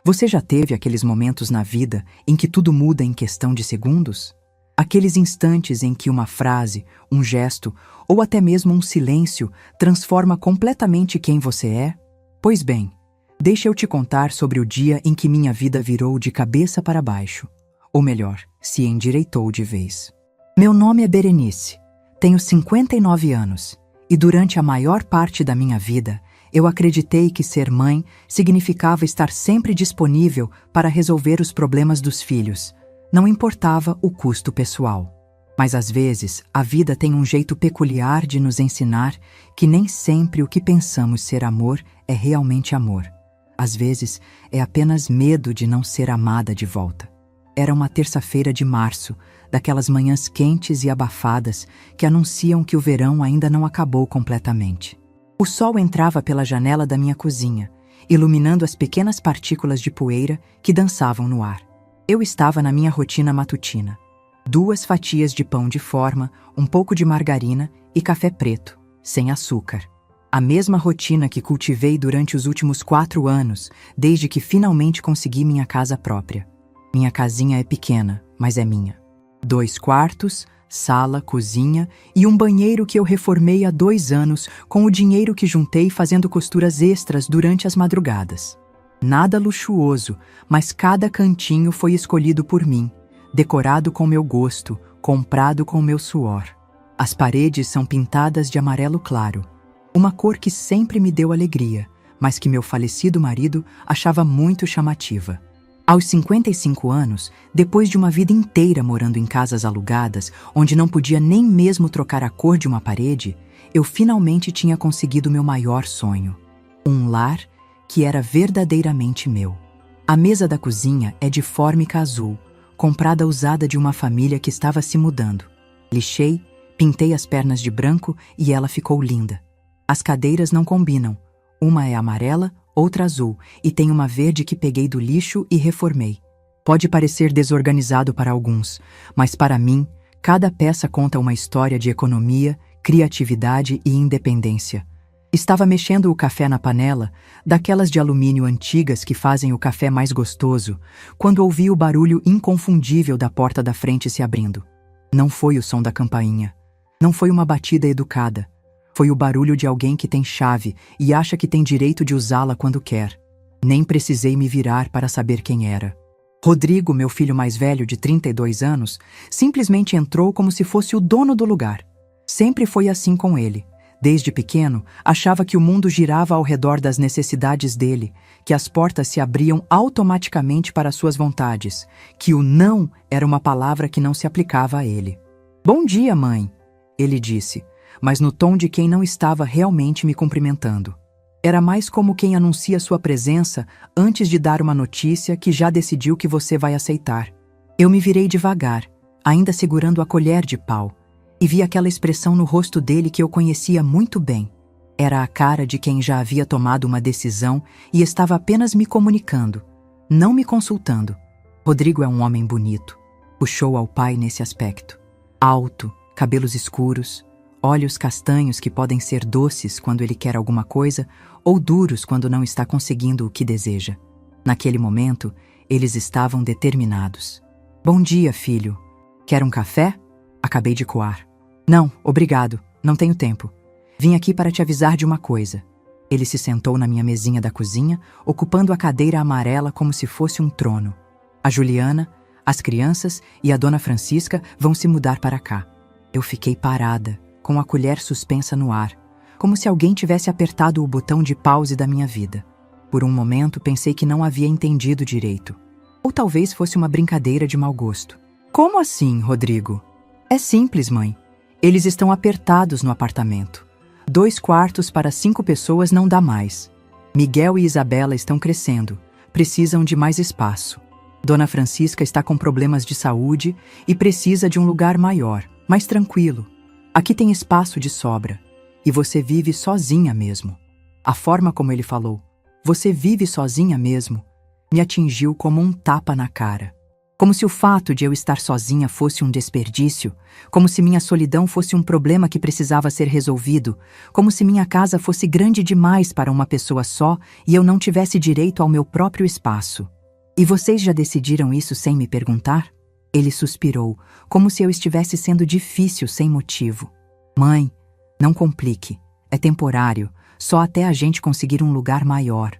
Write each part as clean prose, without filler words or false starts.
Você já teve aqueles momentos na vida em que tudo muda em questão de segundos? Aqueles instantes em que uma frase, um gesto ou até mesmo um silêncio transforma completamente quem você é? Pois bem, deixa eu te contar sobre o dia em que minha vida virou de cabeça para baixo. Ou melhor, se endireitou de vez. Meu nome é Berenice, tenho 59 anos e durante a maior parte da minha vida eu acreditei que ser mãe significava estar sempre disponível para resolver os problemas dos filhos. Não importava o custo pessoal. Mas às vezes a vida tem um jeito peculiar de nos ensinar que nem sempre o que pensamos ser amor é realmente amor. Às vezes é apenas medo de não ser amada de volta. Era uma terça-feira de março, daquelas manhãs quentes e abafadas que anunciam que o verão ainda não acabou completamente. O sol entrava pela janela da minha cozinha, iluminando as pequenas partículas de poeira que dançavam no ar. Eu estava na minha rotina matutina. 2 fatias de pão de forma, um pouco de margarina e café preto, sem açúcar. A mesma rotina que cultivei durante os últimos 4 anos, desde que finalmente consegui minha casa própria. Minha casinha é pequena, mas é minha. 2 quartos, sala, cozinha e um banheiro que eu reformei há 2 anos com o dinheiro que juntei fazendo costuras extras durante as madrugadas. Nada luxuoso, mas cada cantinho foi escolhido por mim, decorado com meu gosto, comprado com meu suor. As paredes são pintadas de amarelo claro, uma cor que sempre me deu alegria, mas que meu falecido marido achava muito chamativa. Aos 55 anos, depois de uma vida inteira morando em casas alugadas, onde não podia nem mesmo trocar a cor de uma parede, eu finalmente tinha conseguido meu maior sonho. Um lar que era verdadeiramente meu. A mesa da cozinha é de fórmica azul, comprada usada de uma família que estava se mudando. Lixei, pintei as pernas de branco e ela ficou linda. As cadeiras não combinam. Uma é amarela, outra azul, e tem uma verde que peguei do lixo e reformei. Pode parecer desorganizado para alguns, mas para mim, cada peça conta uma história de economia, criatividade e independência. Estava mexendo o café na panela, daquelas de alumínio antigas que fazem o café mais gostoso, quando ouvi o barulho inconfundível da porta da frente se abrindo. Não foi o som da campainha. Não foi uma batida educada. Foi o barulho de alguém que tem chave e acha que tem direito de usá-la quando quer. Nem precisei me virar para saber quem era. Rodrigo, meu filho mais velho de 32 anos, simplesmente entrou como se fosse o dono do lugar. Sempre foi assim com ele. Desde pequeno, achava que o mundo girava ao redor das necessidades dele, que as portas se abriam automaticamente para suas vontades, que o não era uma palavra que não se aplicava a ele. "Bom dia, mãe", ele disse, mas no tom de quem não estava realmente me cumprimentando. Era mais como quem anuncia sua presença antes de dar uma notícia que já decidiu que você vai aceitar. Eu me virei devagar, ainda segurando a colher de pau, e vi aquela expressão no rosto dele que eu conhecia muito bem. Era a cara de quem já havia tomado uma decisão e estava apenas me comunicando, não me consultando. Rodrigo é um homem bonito, puxou ao pai nesse aspecto. Alto, cabelos escuros, olhos castanhos que podem ser doces quando ele quer alguma coisa ou duros quando não está conseguindo o que deseja. Naquele momento, eles estavam determinados. "Bom dia, filho. Quer um café?" Acabei de coar. "Não, obrigado. Não tenho tempo. Vim aqui para te avisar de uma coisa." Ele se sentou na minha mesinha da cozinha, ocupando a cadeira amarela como se fosse um trono. "A Juliana, as crianças e a dona Francisca vão se mudar para cá." Eu fiquei parada, com a colher suspensa no ar, como se alguém tivesse apertado o botão de pause da minha vida. Por um momento pensei que não havia entendido direito. Ou talvez fosse uma brincadeira de mau gosto. "Como assim, Rodrigo?" "É simples, mãe. Eles estão apertados no apartamento. 2 quartos para 5 pessoas não dá mais. Miguel e Isabela estão crescendo, precisam de mais espaço. Dona Francisca está com problemas de saúde e precisa de um lugar maior, mais tranquilo. Aqui tem espaço de sobra. E você vive sozinha mesmo." A forma como ele falou, "Você vive sozinha mesmo", me atingiu como um tapa na cara. Como se o fato de eu estar sozinha fosse um desperdício, como se minha solidão fosse um problema que precisava ser resolvido, como se minha casa fosse grande demais para uma pessoa só e eu não tivesse direito ao meu próprio espaço. E vocês já decidiram isso sem me perguntar? Ele suspirou, como se eu estivesse sendo difícil sem motivo. Mãe, não complique. É temporário, só até a gente conseguir um lugar maior.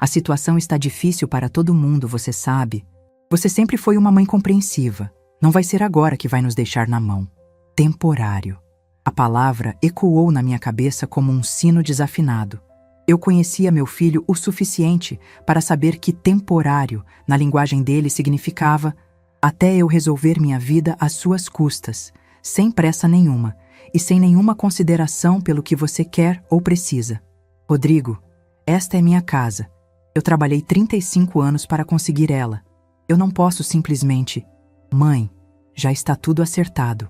A situação está difícil para todo mundo, você sabe. Você sempre foi uma mãe compreensiva. Não vai ser agora que vai nos deixar na mão. Temporário. A palavra ecoou na minha cabeça como um sino desafinado. Eu conhecia meu filho o suficiente para saber que temporário, na linguagem dele, significava até eu resolver minha vida às suas custas, sem pressa nenhuma e sem nenhuma consideração pelo que você quer ou precisa. Rodrigo, esta é minha casa. Eu trabalhei 35 anos para conseguir ela. Eu não posso simplesmente... Mãe, já está tudo acertado.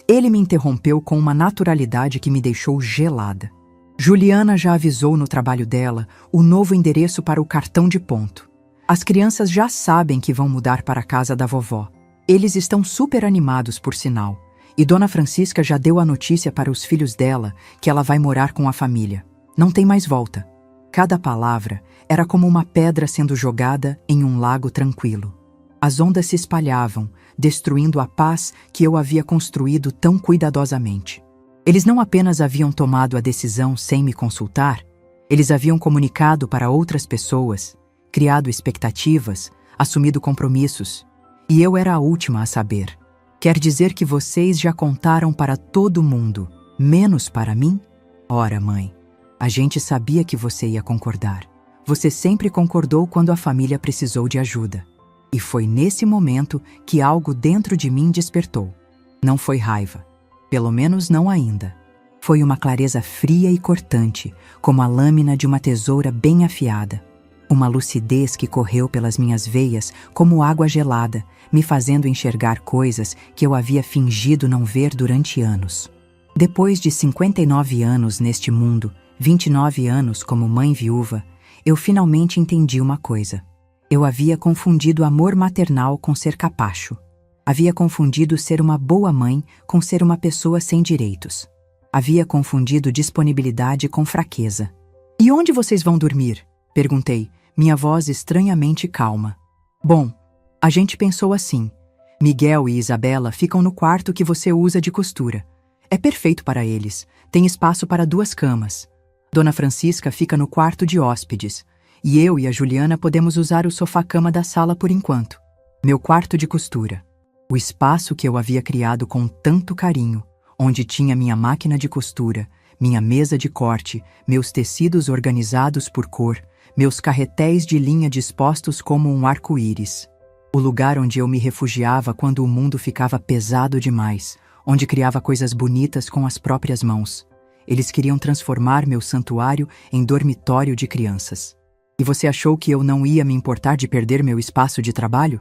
Ele me interrompeu com uma naturalidade que me deixou gelada. Juliana já avisou no trabalho dela o novo endereço para o cartão de ponto. As crianças já sabem que vão mudar para a casa da vovó. Eles estão super animados, por sinal. E Dona Francisca já deu a notícia para os filhos dela que ela vai morar com a família. Não tem mais volta. Cada palavra era como uma pedra sendo jogada em um lago tranquilo. As ondas se espalhavam, destruindo a paz que eu havia construído tão cuidadosamente. Eles não apenas haviam tomado a decisão sem me consultar, eles haviam comunicado para outras pessoas, criado expectativas, assumido compromissos, e eu era a última a saber. Quer dizer que vocês já contaram para todo mundo, menos para mim? Ora, mãe, a gente sabia que você ia concordar. Você sempre concordou quando a família precisou de ajuda. E foi nesse momento que algo dentro de mim despertou. Não foi raiva. Pelo menos não ainda. Foi uma clareza fria e cortante, como a lâmina de uma tesoura bem afiada. Uma lucidez que correu pelas minhas veias como água gelada, me fazendo enxergar coisas que eu havia fingido não ver durante anos. Depois de 59 anos neste mundo, 29 anos como mãe viúva, eu finalmente entendi uma coisa. Eu havia confundido amor maternal com ser capacho. Havia confundido ser uma boa mãe com ser uma pessoa sem direitos. Havia confundido disponibilidade com fraqueza. "E onde vocês vão dormir?" perguntei, minha voz estranhamente calma. "Bom, a gente pensou assim. Miguel e Isabela ficam no quarto que você usa de costura. É perfeito para eles. Tem espaço para 2 camas. Dona Francisca fica no quarto de hóspedes. E eu e a Juliana podemos usar o sofá-cama da sala por enquanto. Meu quarto de costura. O espaço que eu havia criado com tanto carinho, onde tinha minha máquina de costura, minha mesa de corte, meus tecidos organizados por cor, meus carretéis de linha dispostos como um arco-íris. O lugar onde eu me refugiava quando o mundo ficava pesado demais, onde criava coisas bonitas com as próprias mãos. Eles queriam transformar meu santuário em dormitório de crianças. E você achou que eu não ia me importar de perder meu espaço de trabalho?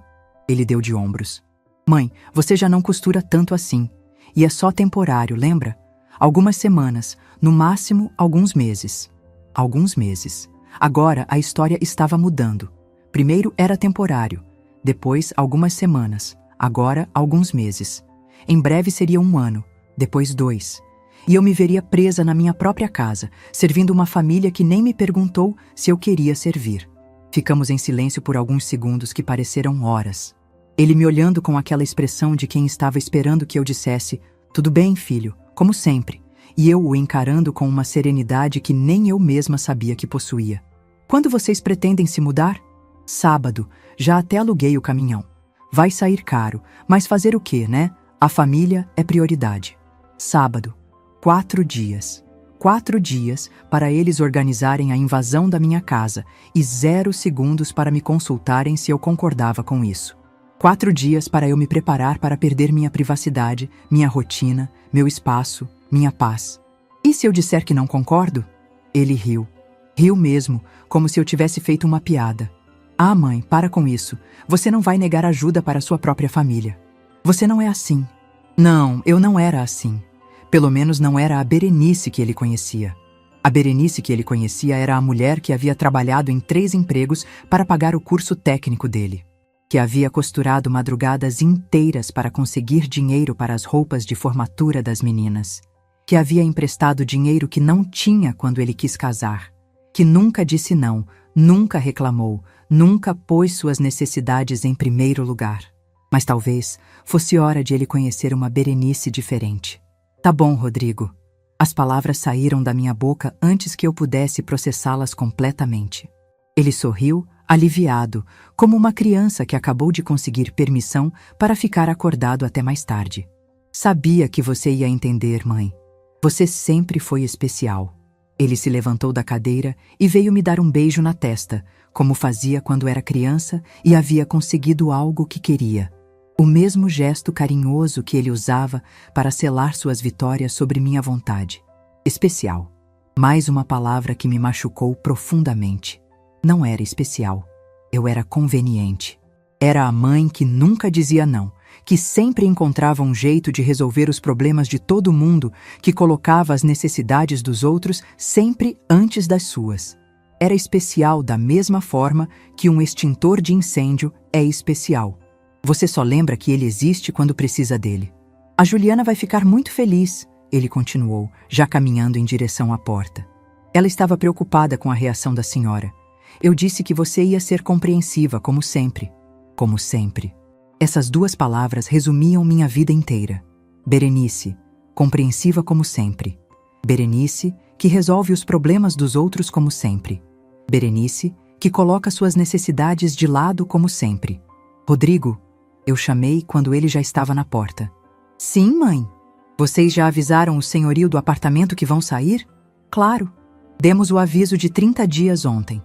Ele deu de ombros. Mãe, você já não costura tanto assim. E é só temporário, lembra? Algumas semanas, no máximo alguns meses. Alguns meses. Agora a história estava mudando. Primeiro era temporário, depois algumas semanas, agora alguns meses. Em breve seria 1 ano, depois 2. E eu me veria presa na minha própria casa, servindo uma família que nem me perguntou se eu queria servir. Ficamos em silêncio por alguns segundos que pareceram horas. Ele me olhando com aquela expressão de quem estava esperando que eu dissesse: "Tudo bem, filho, como sempre", e eu o encarando com uma serenidade que nem eu mesma sabia que possuía. "Quando vocês pretendem se mudar?" "Sábado, já até aluguei o caminhão. Vai sair caro, mas fazer o quê, né? A família é prioridade." Sábado. 4 dias. 4 dias para eles organizarem a invasão da minha casa e 0 segundos para me consultarem se eu concordava com isso. 4 dias para eu me preparar para perder minha privacidade, minha rotina, meu espaço, minha paz. E se eu disser que não concordo? Ele riu. Riu mesmo, como se eu tivesse feito uma piada. "Ah, mãe, para com isso. Você não vai negar ajuda para sua própria família. Você não é assim." Não, eu não era assim. Pelo menos não era a Berenice que ele conhecia. A Berenice que ele conhecia era a mulher que havia trabalhado em 3 empregos para pagar o curso técnico dele, que havia costurado madrugadas inteiras para conseguir dinheiro para as roupas de formatura das meninas, que havia emprestado dinheiro que não tinha quando ele quis casar, que nunca disse não, nunca reclamou, Nunca pôs suas necessidades em primeiro lugar. Mas talvez fosse hora de ele conhecer uma Berenice diferente. Tá bom, Rodrigo. As palavras saíram da minha boca antes que eu pudesse processá-las completamente. Ele sorriu, aliviado, como uma criança que acabou de conseguir permissão para ficar acordado até mais tarde. Sabia que você ia entender, mãe. Você sempre foi especial. Ele se levantou da cadeira e veio me dar um beijo na testa, como fazia quando era criança e havia conseguido algo que queria. O mesmo gesto carinhoso que ele usava para selar suas vitórias sobre minha vontade. Especial. Mais uma palavra que me machucou profundamente. Não era especial. Eu era conveniente. Era a mãe que nunca dizia não, que sempre encontrava um jeito de resolver os problemas de todo mundo, que colocava as necessidades dos outros sempre antes das suas. Era especial da mesma forma que um extintor de incêndio é especial. Você só lembra que ele existe quando precisa dele. A Juliana vai ficar muito feliz, ele continuou, já caminhando em direção à porta. Ela estava preocupada com a reação da senhora. Eu disse que você ia ser compreensiva, como sempre. Como sempre. Essas duas palavras resumiam minha vida inteira. Berenice, compreensiva como sempre. Berenice, que resolve os problemas dos outros como sempre. Berenice, que coloca suas necessidades de lado como sempre. Rodrigo, eu chamei quando ele já estava na porta. Sim, mãe. Vocês já avisaram o senhorio do apartamento que vão sair? Claro. Demos o aviso de 30 dias ontem.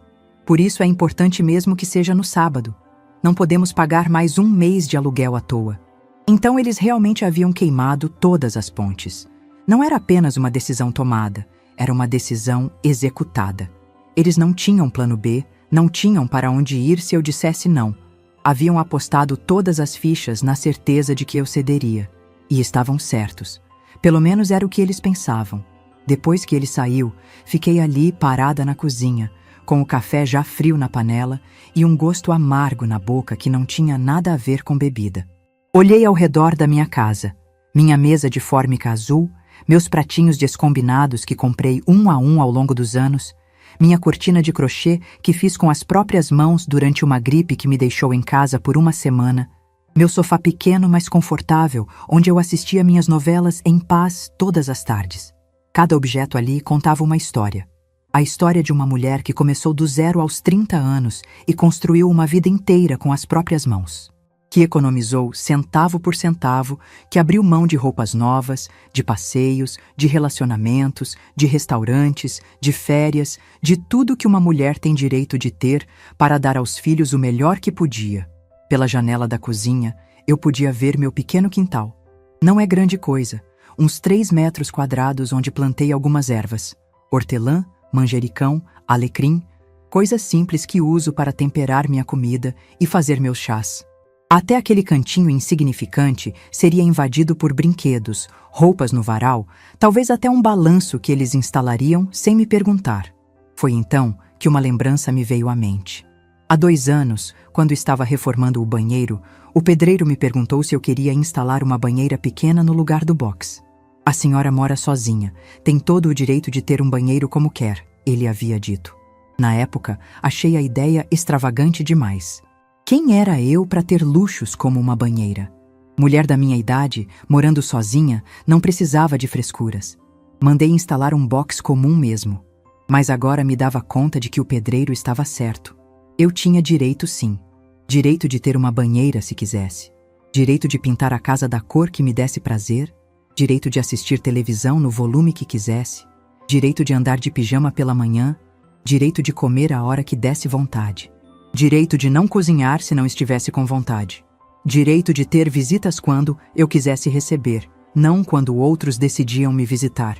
Por isso é importante mesmo que seja no sábado. Não podemos pagar mais um mês de aluguel à toa. Então eles realmente haviam queimado todas as pontes. Não era apenas uma decisão tomada, era uma decisão executada. Eles não tinham plano B, não tinham para onde ir se eu dissesse não. Haviam apostado todas as fichas na certeza de que eu cederia. E estavam certos. Pelo menos era o que eles pensavam. Depois que ele saiu, fiquei ali parada na cozinha, com o café já frio na panela e um gosto amargo na boca que não tinha nada a ver com bebida. Olhei ao redor da minha casa. Minha mesa de fórmica azul, meus pratinhos descombinados que comprei um a um ao longo dos anos, minha cortina de crochê que fiz com as próprias mãos durante uma gripe que me deixou em casa por uma semana, meu sofá pequeno mas confortável, onde eu assistia minhas novelas em paz todas as tardes. Cada objeto ali contava uma história. A história de uma mulher que começou do 0 aos 30 anos e construiu uma vida inteira com as próprias mãos. Que economizou centavo por centavo, que abriu mão de roupas novas, de passeios, de relacionamentos, de restaurantes, de férias, de tudo que uma mulher tem direito de ter para dar aos filhos o melhor que podia. Pela janela da cozinha, eu podia ver meu pequeno quintal. Não é grande coisa, uns 3 metros quadrados onde plantei algumas ervas. Hortelã, manjericão, alecrim, coisas simples que uso para temperar minha comida e fazer meus chás. Até aquele cantinho insignificante seria invadido por brinquedos, roupas no varal, talvez até um balanço que eles instalariam sem me perguntar. Foi então que uma lembrança me veio à mente. Há 2 anos, quando estava reformando o banheiro, o pedreiro me perguntou se eu queria instalar uma banheira pequena no lugar do box. A senhora mora sozinha, tem todo o direito de ter um banheiro como quer, ele havia dito. Na época, achei a ideia extravagante demais. Quem era eu para ter luxos como uma banheira? Mulher da minha idade, morando sozinha, não precisava de frescuras. Mandei instalar um box comum mesmo. Mas agora me dava conta de que o pedreiro estava certo. Eu tinha direito sim. Direito de ter uma banheira se quisesse. Direito de pintar a casa da cor que me desse prazer. Direito de assistir televisão no volume que quisesse. Direito de andar de pijama pela manhã. Direito de comer a hora que desse vontade. Direito de não cozinhar se não estivesse com vontade. Direito de ter visitas quando eu quisesse receber, não quando outros decidiam me visitar.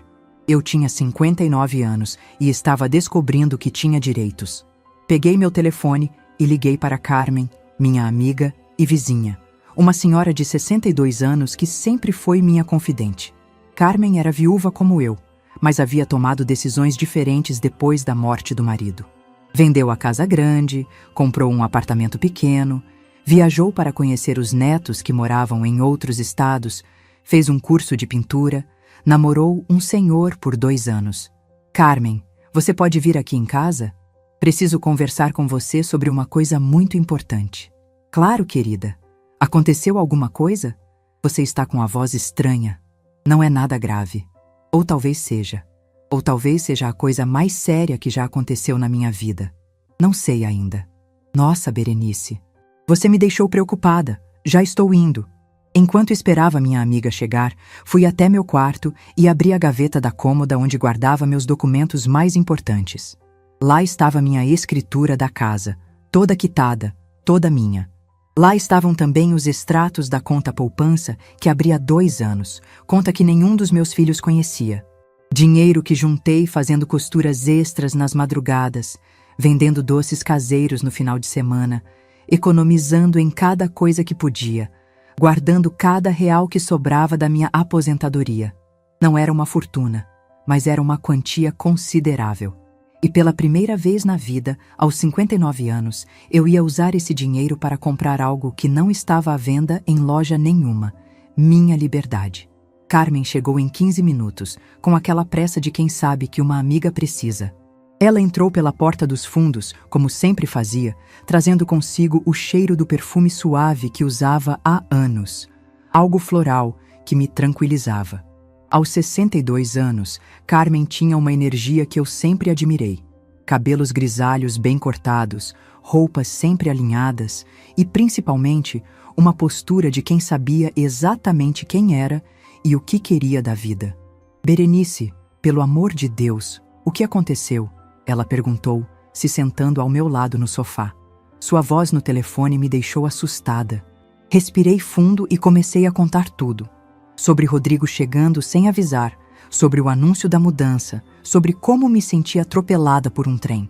Eu tinha 59 anos e estava descobrindo que tinha direitos. Peguei meu telefone e liguei para Carmen, minha amiga e vizinha, uma senhora de 62 anos que sempre foi minha confidente. Carmen era viúva como eu, mas havia tomado decisões diferentes depois da morte do marido. Vendeu a casa grande, comprou um apartamento pequeno, viajou para conhecer os netos que moravam em outros estados, fez um curso de pintura, namorou um senhor por 2 anos. Carmen, você pode vir aqui em casa? Preciso conversar com você sobre uma coisa muito importante. Claro, querida. Aconteceu alguma coisa? Você está com a voz estranha. Não é nada grave. Ou talvez seja. Ou talvez seja a coisa mais séria que já aconteceu na minha vida. Não sei ainda. Nossa, Berenice. Você me deixou preocupada. Já estou indo. Enquanto esperava minha amiga chegar, fui até meu quarto e abri a gaveta da cômoda onde guardava meus documentos mais importantes. Lá estava minha escritura da casa, toda quitada, toda minha. Lá estavam também os extratos da conta poupança que abri há 2 anos, conta que nenhum dos meus filhos conhecia. Dinheiro que juntei fazendo costuras extras nas madrugadas, vendendo doces caseiros no final de semana, economizando em cada coisa que podia, guardando cada real que sobrava da minha aposentadoria. Não era uma fortuna, mas era uma quantia considerável. E pela primeira vez na vida, aos 59 anos, eu ia usar esse dinheiro para comprar algo que não estava à venda em loja nenhuma: minha liberdade. Carmen chegou em 15 minutos, com aquela pressa de quem sabe que uma amiga precisa. Ela entrou pela porta dos fundos, como sempre fazia, trazendo consigo o cheiro do perfume suave que usava há anos. Algo floral que me tranquilizava. Aos 62 anos, Carmen tinha uma energia que eu sempre admirei. Cabelos grisalhos bem cortados, roupas sempre alinhadas e, principalmente, uma postura de quem sabia exatamente quem era e o que queria da vida. Berenice, pelo amor de Deus, o que aconteceu? Ela perguntou, se sentando ao meu lado no sofá. Sua voz no telefone me deixou assustada. Respirei fundo e comecei a contar tudo. Sobre Rodrigo chegando sem avisar, sobre o anúncio da mudança, sobre como me senti atropelada por um trem.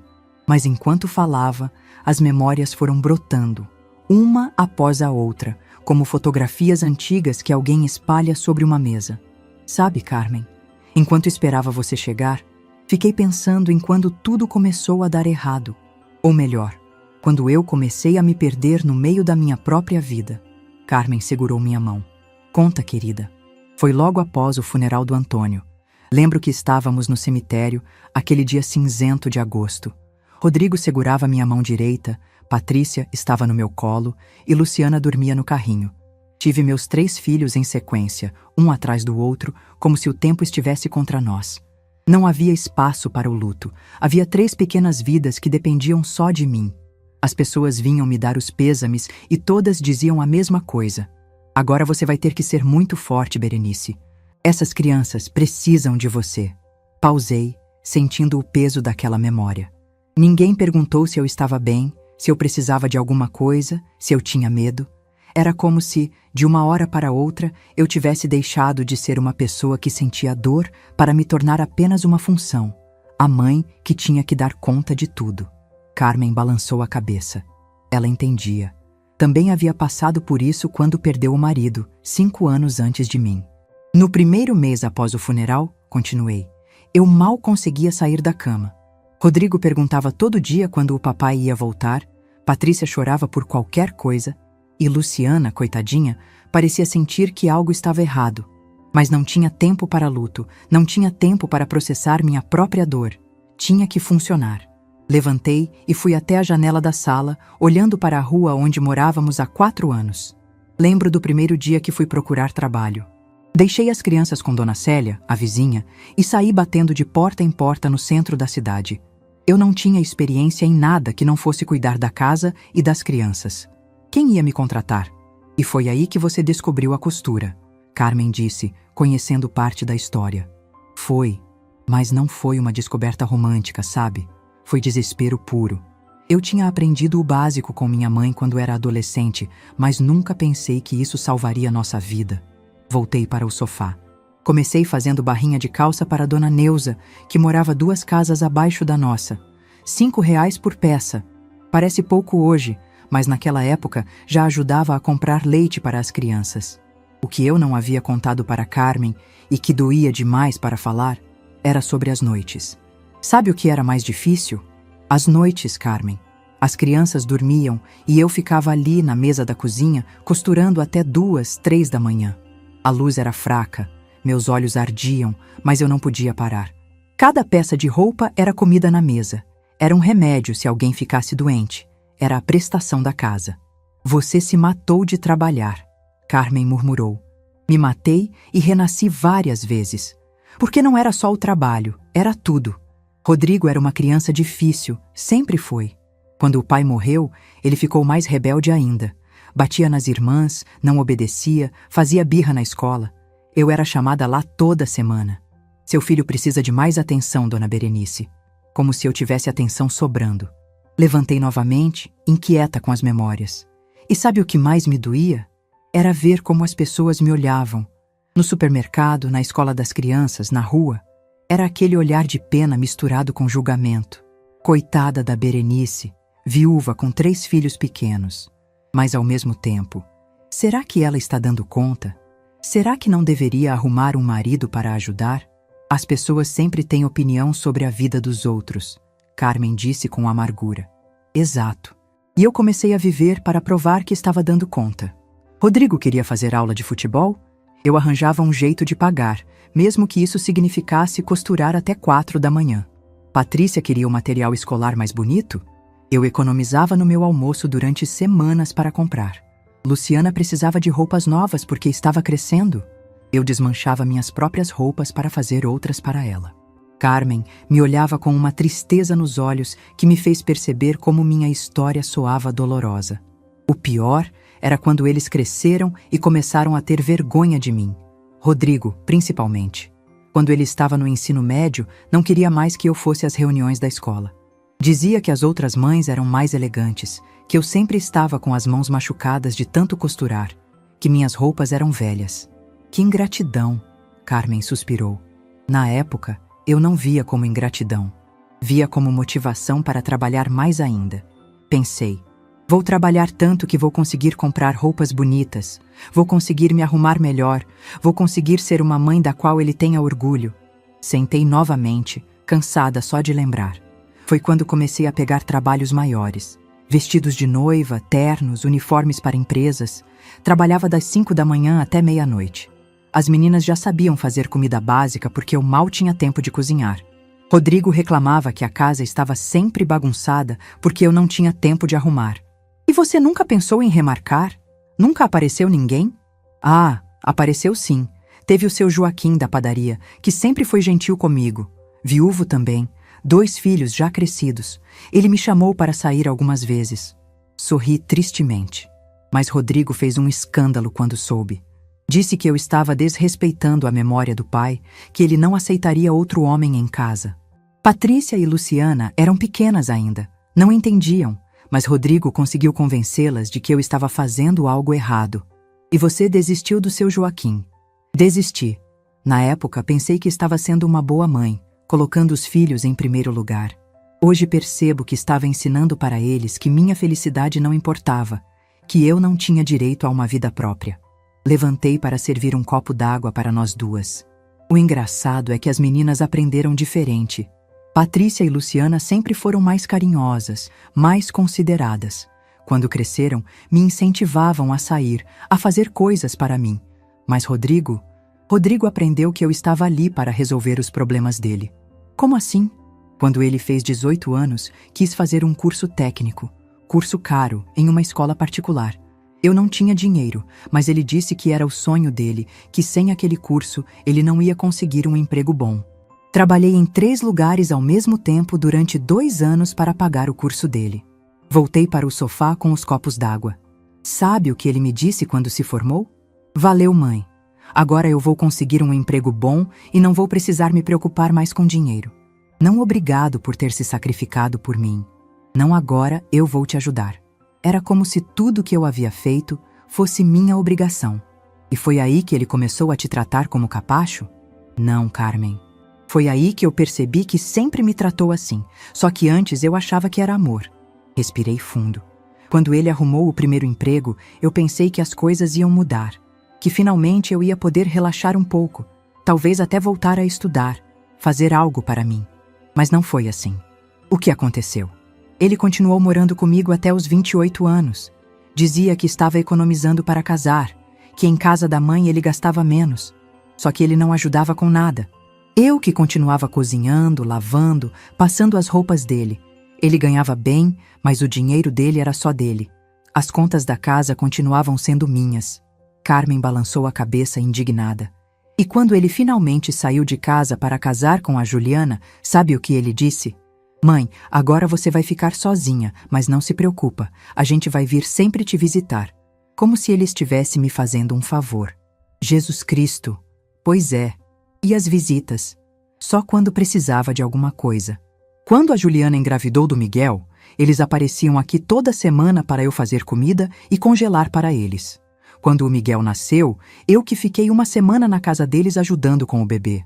Mas enquanto falava, as memórias foram brotando, uma após a outra, como fotografias antigas que alguém espalha sobre uma mesa. Sabe, Carmen, enquanto esperava você chegar, fiquei pensando em quando tudo começou a dar errado. Ou melhor, quando eu comecei a me perder no meio da minha própria vida. Carmen segurou minha mão. Conta, querida. Foi logo após o funeral do Antônio. Lembro que estávamos no cemitério, aquele dia cinzento de agosto. Rodrigo segurava minha mão direita, Patrícia estava no meu colo e Luciana dormia no carrinho. Tive meus 3 filhos em sequência, um atrás do outro, como se o tempo estivesse contra nós. Não havia espaço para o luto. Havia 3 pequenas vidas que dependiam só de mim. As pessoas vinham me dar os pêsames e todas diziam a mesma coisa. Agora você vai ter que ser muito forte, Berenice. Essas crianças precisam de você. Pausei, sentindo o peso daquela memória. Ninguém perguntou se eu estava bem, se eu precisava de alguma coisa, se eu tinha medo. Era como se, de uma hora para outra, eu tivesse deixado de ser uma pessoa que sentia dor para me tornar apenas uma função, a mãe que tinha que dar conta de tudo. Carmen balançou a cabeça. Ela entendia. Também havia passado por isso quando perdeu o marido, 5 anos antes de mim. No primeiro mês após o funeral, continuei, eu mal conseguia sair da cama. Rodrigo perguntava todo dia quando o papai ia voltar, Patrícia chorava por qualquer coisa, e Luciana, coitadinha, parecia sentir que algo estava errado. Mas não tinha tempo para luto, não tinha tempo para processar minha própria dor. Tinha que funcionar. Levantei e fui até a janela da sala, olhando para a rua onde morávamos há 4 anos. Lembro do primeiro dia que fui procurar trabalho. Deixei as crianças com Dona Célia, a vizinha, e saí batendo de porta em porta no centro da cidade. Eu não tinha experiência em nada que não fosse cuidar da casa e das crianças. Quem ia me contratar? E foi aí que você descobriu a costura, Carmen disse, conhecendo parte da história. Foi, mas não foi uma descoberta romântica, sabe? Foi desespero puro. Eu tinha aprendido o básico com minha mãe quando era adolescente, mas nunca pensei que isso salvaria nossa vida. Voltei para o sofá. Comecei fazendo barrinha de calça para Dona Neuza, que morava 2 casas abaixo da nossa. R$ 5 por peça. Parece pouco hoje, mas naquela época já ajudava a comprar leite para as crianças. O que eu não havia contado para Carmen, e que doía demais para falar, era sobre as noites. Sabe o que era mais difícil? As noites, Carmen. As crianças dormiam e eu ficava ali na mesa da cozinha, costurando até 2, 3 da manhã. A luz era fraca, meus olhos ardiam, mas eu não podia parar. Cada peça de roupa era comida na mesa. Era um remédio se alguém ficasse doente. Era a prestação da casa. Você se matou de trabalhar, Carmen murmurou. Me matei e renasci várias vezes. Porque não era só o trabalho, era tudo. Rodrigo era uma criança difícil, sempre foi. Quando o pai morreu, ele ficou mais rebelde ainda. Batia nas irmãs, não obedecia, fazia birra na escola. Eu era chamada lá toda semana. Seu filho precisa de mais atenção, dona Berenice. Como se eu tivesse atenção sobrando. Levantei novamente, inquieta com as memórias. E sabe o que mais me doía? Era ver como as pessoas me olhavam. No supermercado, na escola das crianças, na rua. Era aquele olhar de pena misturado com julgamento. Coitada da Berenice, viúva com 3 filhos pequenos. Mas ao mesmo tempo, será que ela está dando conta? Será que não deveria arrumar um marido para ajudar? As pessoas sempre têm opinião sobre a vida dos outros, Carmen disse com amargura. Exato. E eu comecei a viver para provar que estava dando conta. Rodrigo queria fazer aula de futebol? Eu arranjava um jeito de pagar, mesmo que isso significasse costurar até 4 da manhã. Patrícia queria o material escolar mais bonito? Eu economizava no meu almoço durante semanas para comprar. Luciana precisava de roupas novas porque estava crescendo. Eu desmanchava minhas próprias roupas para fazer outras para ela. Carmen me olhava com uma tristeza nos olhos que me fez perceber como minha história soava dolorosa. O pior era quando eles cresceram e começaram a ter vergonha de mim. Rodrigo, principalmente. Quando ele estava no ensino médio, não queria mais que eu fosse às reuniões da escola. Dizia que as outras mães eram mais elegantes, que eu sempre estava com as mãos machucadas de tanto costurar, que minhas roupas eram velhas. Que ingratidão, Carmen suspirou. Na época, eu não via como ingratidão. Via como motivação para trabalhar mais ainda. Pensei, vou trabalhar tanto que vou conseguir comprar roupas bonitas, vou conseguir me arrumar melhor, vou conseguir ser uma mãe da qual ele tenha orgulho. Sentei novamente, cansada só de lembrar. Foi quando comecei a pegar trabalhos maiores. Vestidos de noiva, ternos, uniformes para empresas. Trabalhava das 5 da manhã até meia-noite. As meninas já sabiam fazer comida básica porque eu mal tinha tempo de cozinhar. Rodrigo reclamava que a casa estava sempre bagunçada porque eu não tinha tempo de arrumar. E você nunca pensou em remarcar? Nunca apareceu ninguém? Ah, apareceu sim. Teve o seu Joaquim da padaria, que sempre foi gentil comigo. Viúvo também. 2 filhos já crescidos. Ele me chamou para sair algumas vezes. Sorri tristemente. Mas Rodrigo fez um escândalo quando soube. Disse que eu estava desrespeitando a memória do pai, que ele não aceitaria outro homem em casa. Patrícia e Luciana eram pequenas ainda, não entendiam, mas Rodrigo conseguiu convencê-las de que eu estava fazendo algo errado. E você desistiu do seu Joaquim. Desisti. Na época, pensei que estava sendo uma boa mãe, colocando os filhos em primeiro lugar. Hoje percebo que estava ensinando para eles que minha felicidade não importava, que eu não tinha direito a uma vida própria. Levantei para servir um copo d'água para nós duas. O engraçado é que as meninas aprenderam diferente. Patrícia e Luciana sempre foram mais carinhosas, mais consideradas. Quando cresceram, me incentivavam a sair, a fazer coisas para mim. Mas Rodrigo aprendeu que eu estava ali para resolver os problemas dele. Como assim? Quando ele fez 18 anos, quis fazer um curso técnico, curso caro, em uma escola particular. Eu não tinha dinheiro, mas ele disse que era o sonho dele, que sem aquele curso ele não ia conseguir um emprego bom. Trabalhei em 3 lugares ao mesmo tempo durante 2 anos para pagar o curso dele. Voltei para o sofá com os copos d'água. Sabe o que ele me disse quando se formou? Valeu, mãe. Agora eu vou conseguir um emprego bom e não vou precisar me preocupar mais com dinheiro. Não obrigado por ter se sacrificado por mim. Não agora eu vou te ajudar. Era como se tudo que eu havia feito fosse minha obrigação. E foi aí que ele começou a te tratar como capacho? Não, Carmen. Foi aí que eu percebi que sempre me tratou assim, só que antes eu achava que era amor. Respirei fundo. Quando ele arrumou o primeiro emprego, eu pensei que as coisas iam mudar, que finalmente eu ia poder relaxar um pouco, talvez até voltar a estudar, fazer algo para mim. Mas não foi assim. O que aconteceu? Ele continuou morando comigo até os 28 anos. Dizia que estava economizando para casar, que em casa da mãe ele gastava menos. Só que ele não ajudava com nada. Eu que continuava cozinhando, lavando, passando as roupas dele. Ele ganhava bem, mas o dinheiro dele era só dele. As contas da casa continuavam sendo minhas. Carmen balançou a cabeça indignada. E quando ele finalmente saiu de casa para casar com a Juliana, sabe o que ele disse? Mãe, agora você vai ficar sozinha, mas não se preocupa, a gente vai vir sempre te visitar. Como se ele estivesse me fazendo um favor. Jesus Cristo! Pois é. E as visitas? Só quando precisava de alguma coisa. Quando a Juliana engravidou do Miguel, eles apareciam aqui toda semana para eu fazer comida e congelar para eles. Quando o Miguel nasceu, eu que fiquei uma semana na casa deles ajudando com o bebê.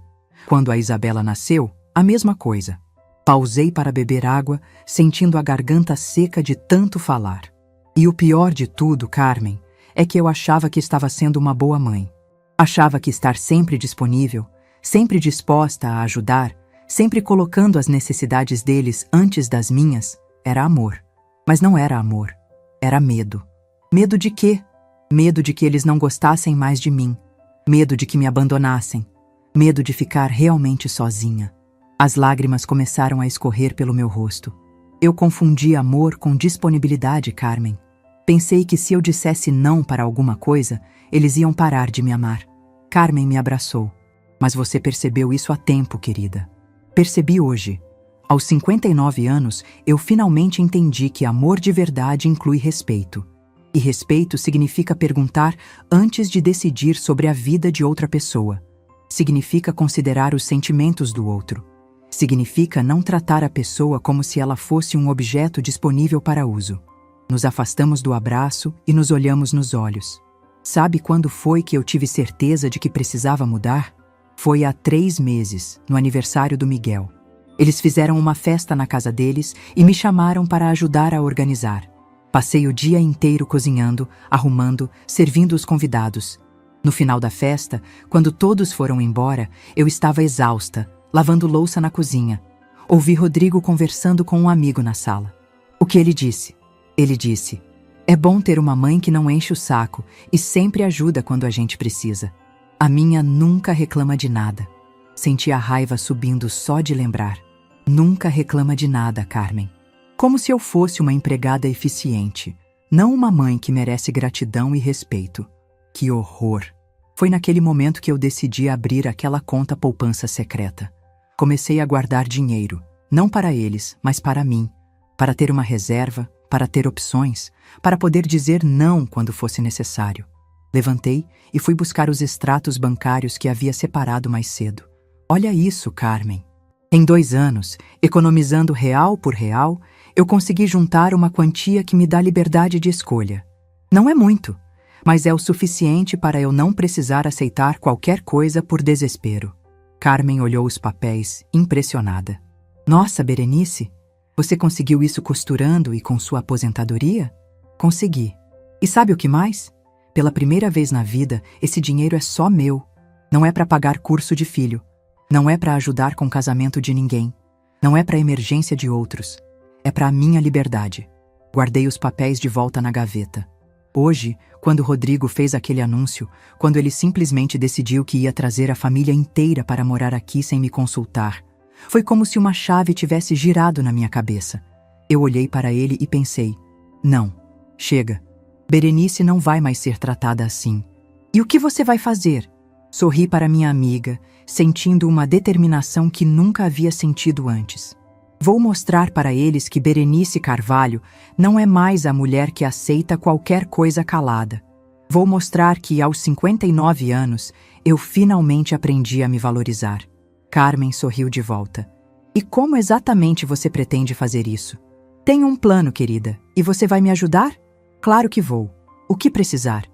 Quando a Isabela nasceu, a mesma coisa. Pausei para beber água, sentindo a garganta seca de tanto falar. E o pior de tudo, Carmen, é que eu achava que estava sendo uma boa mãe. Achava que estar sempre disponível, sempre disposta a ajudar, sempre colocando as necessidades deles antes das minhas, era amor. Mas não era amor. Era medo. Medo de quê? Medo de que eles não gostassem mais de mim. Medo de que me abandonassem. Medo de ficar realmente sozinha. As lágrimas começaram a escorrer pelo meu rosto. Eu confundi amor com disponibilidade, Carmen. Pensei que se eu dissesse não para alguma coisa, eles iam parar de me amar. Carmen me abraçou. Mas você percebeu isso há tempo, querida. Percebi hoje. Aos 59 anos, eu finalmente entendi que amor de verdade inclui respeito. E respeito significa perguntar antes de decidir sobre a vida de outra pessoa. Significa considerar os sentimentos do outro. Significa não tratar a pessoa como se ela fosse um objeto disponível para uso. Nos afastamos do abraço e nos olhamos nos olhos. Sabe quando foi que eu tive certeza de que precisava mudar? Foi há 3 meses, no aniversário do Miguel. Eles fizeram uma festa na casa deles e me chamaram para ajudar a organizar. Passei o dia inteiro cozinhando, arrumando, servindo os convidados. No final da festa, quando todos foram embora, eu estava exausta, lavando louça na cozinha. Ouvi Rodrigo conversando com um amigo na sala. O que ele disse? Ele disse: é bom ter uma mãe que não enche o saco e sempre ajuda quando a gente precisa. A minha nunca reclama de nada. Senti a raiva subindo só de lembrar. Nunca reclama de nada, Carmen. Como se eu fosse uma empregada eficiente, não uma mãe que merece gratidão e respeito. Que horror! Foi naquele momento que eu decidi abrir aquela conta poupança secreta. Comecei a guardar dinheiro, não para eles, mas para mim, para ter uma reserva, para ter opções, para poder dizer não quando fosse necessário. Levantei e fui buscar os extratos bancários que havia separado mais cedo. Olha isso, Carmen. Em 2 anos, economizando real por real, eu consegui juntar uma quantia que me dá liberdade de escolha. Não é muito, mas é o suficiente para eu não precisar aceitar qualquer coisa por desespero. Carmen olhou os papéis, impressionada. Nossa, Berenice, você conseguiu isso costurando e com sua aposentadoria? Consegui. E sabe o que mais? Pela primeira vez na vida, esse dinheiro é só meu. Não é para pagar curso de filho. Não é para ajudar com o casamento de ninguém. Não é para emergência de outros. É para a minha liberdade. Guardei os papéis de volta na gaveta. Hoje, quando Rodrigo fez aquele anúncio, quando ele simplesmente decidiu que ia trazer a família inteira para morar aqui sem me consultar, foi como se uma chave tivesse girado na minha cabeça. Eu olhei para ele e pensei: não, chega. Berenice não vai mais ser tratada assim. E o que você vai fazer? Sorri para minha amiga, sentindo uma determinação que nunca havia sentido antes. Vou mostrar para eles que Berenice Carvalho não é mais a mulher que aceita qualquer coisa calada. Vou mostrar que, aos 59 anos, eu finalmente aprendi a me valorizar. Carmen sorriu de volta. E como exatamente você pretende fazer isso? Tenho um plano, querida, e você vai me ajudar? Claro que vou. O que precisar?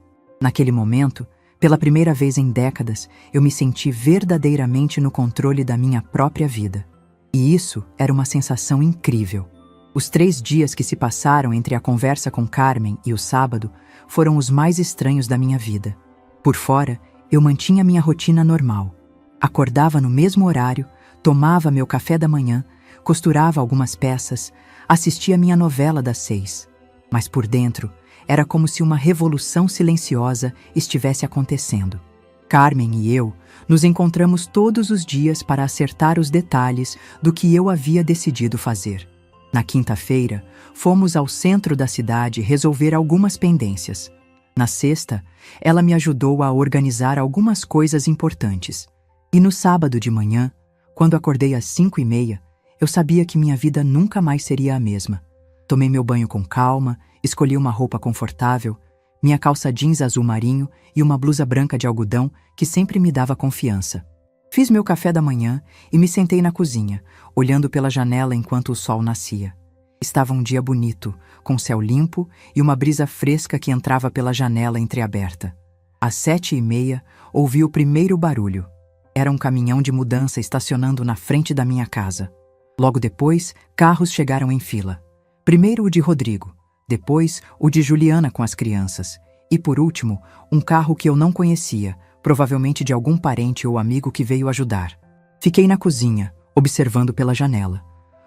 Naquele momento, pela primeira vez em décadas, eu me senti verdadeiramente no controle da minha própria vida. E isso era uma sensação incrível. Os 3 dias que se passaram entre a conversa com Carmen e o sábado foram os mais estranhos da minha vida. Por fora, eu mantinha minha rotina normal. Acordava no mesmo horário, tomava meu café da manhã, costurava algumas peças, assistia minha novela das 6. Mas por dentro, era como se uma revolução silenciosa estivesse acontecendo. Carmen e eu nos encontramos todos os dias para acertar os detalhes do que eu havia decidido fazer. Na quinta-feira, fomos ao centro da cidade resolver algumas pendências. Na sexta, ela me ajudou a organizar algumas coisas importantes. E no sábado de manhã, quando acordei às 5h30, eu sabia que minha vida nunca mais seria a mesma. Tomei meu banho com calma, escolhi uma roupa confortável, minha calça jeans azul marinho e uma blusa branca de algodão que sempre me dava confiança. Fiz meu café da manhã e me sentei na cozinha, olhando pela janela enquanto o sol nascia. Estava um dia bonito, com céu limpo e uma brisa fresca que entrava pela janela entreaberta. Às 7h30, ouvi o primeiro barulho. Era um caminhão de mudança estacionando na frente da minha casa. Logo depois, carros chegaram em fila. Primeiro o de Rodrigo, depois o de Juliana com as crianças. E por último, um carro que eu não conhecia, provavelmente de algum parente ou amigo que veio ajudar. Fiquei na cozinha, observando pela janela.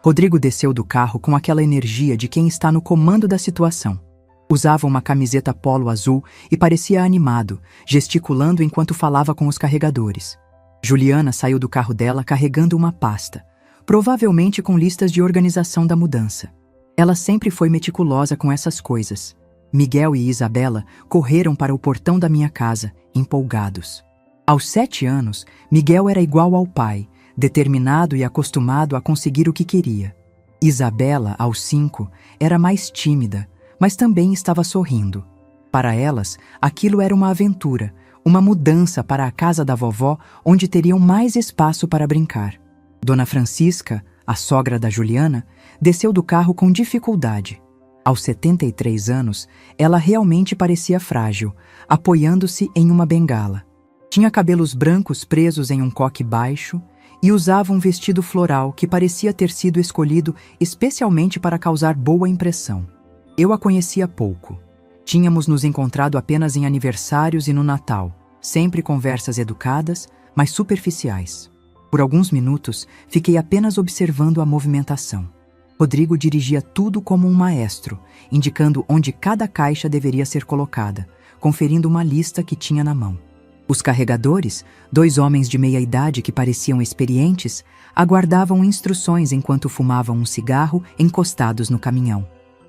Rodrigo desceu do carro com aquela energia de quem está no comando da situação. Usava uma camiseta polo azul e parecia animado, gesticulando enquanto falava com os carregadores. Juliana saiu do carro dela carregando uma pasta, provavelmente com listas de organização da mudança. Ela sempre foi meticulosa com essas coisas. Miguel e Isabela correram para o portão da minha casa, empolgados. Aos 7 anos, Miguel era igual ao pai, determinado e acostumado a conseguir o que queria. Isabela, aos 5, era mais tímida, mas também estava sorrindo. Para elas, aquilo era uma aventura, uma mudança para a casa da vovó, onde teriam mais espaço para brincar. Dona Francisca, a sogra da Juliana, desceu do carro com dificuldade. Aos 73 anos, ela realmente parecia frágil, apoiando-se em uma bengala. Tinha cabelos brancos presos em um coque baixo e usava um vestido floral que parecia ter sido escolhido especialmente para causar boa impressão. Eu a conhecia pouco. Tínhamos nos encontrado apenas em aniversários e no Natal, sempre conversas educadas, mas superficiais. Por alguns minutos, fiquei apenas observando a movimentação. Rodrigo dirigia tudo como um maestro, indicando onde cada caixa deveria ser colocada, conferindo uma lista que tinha na mão. Os carregadores, 2 homens de meia idade que pareciam experientes, aguardavam instruções enquanto fumavam um cigarro encostados no caminhão.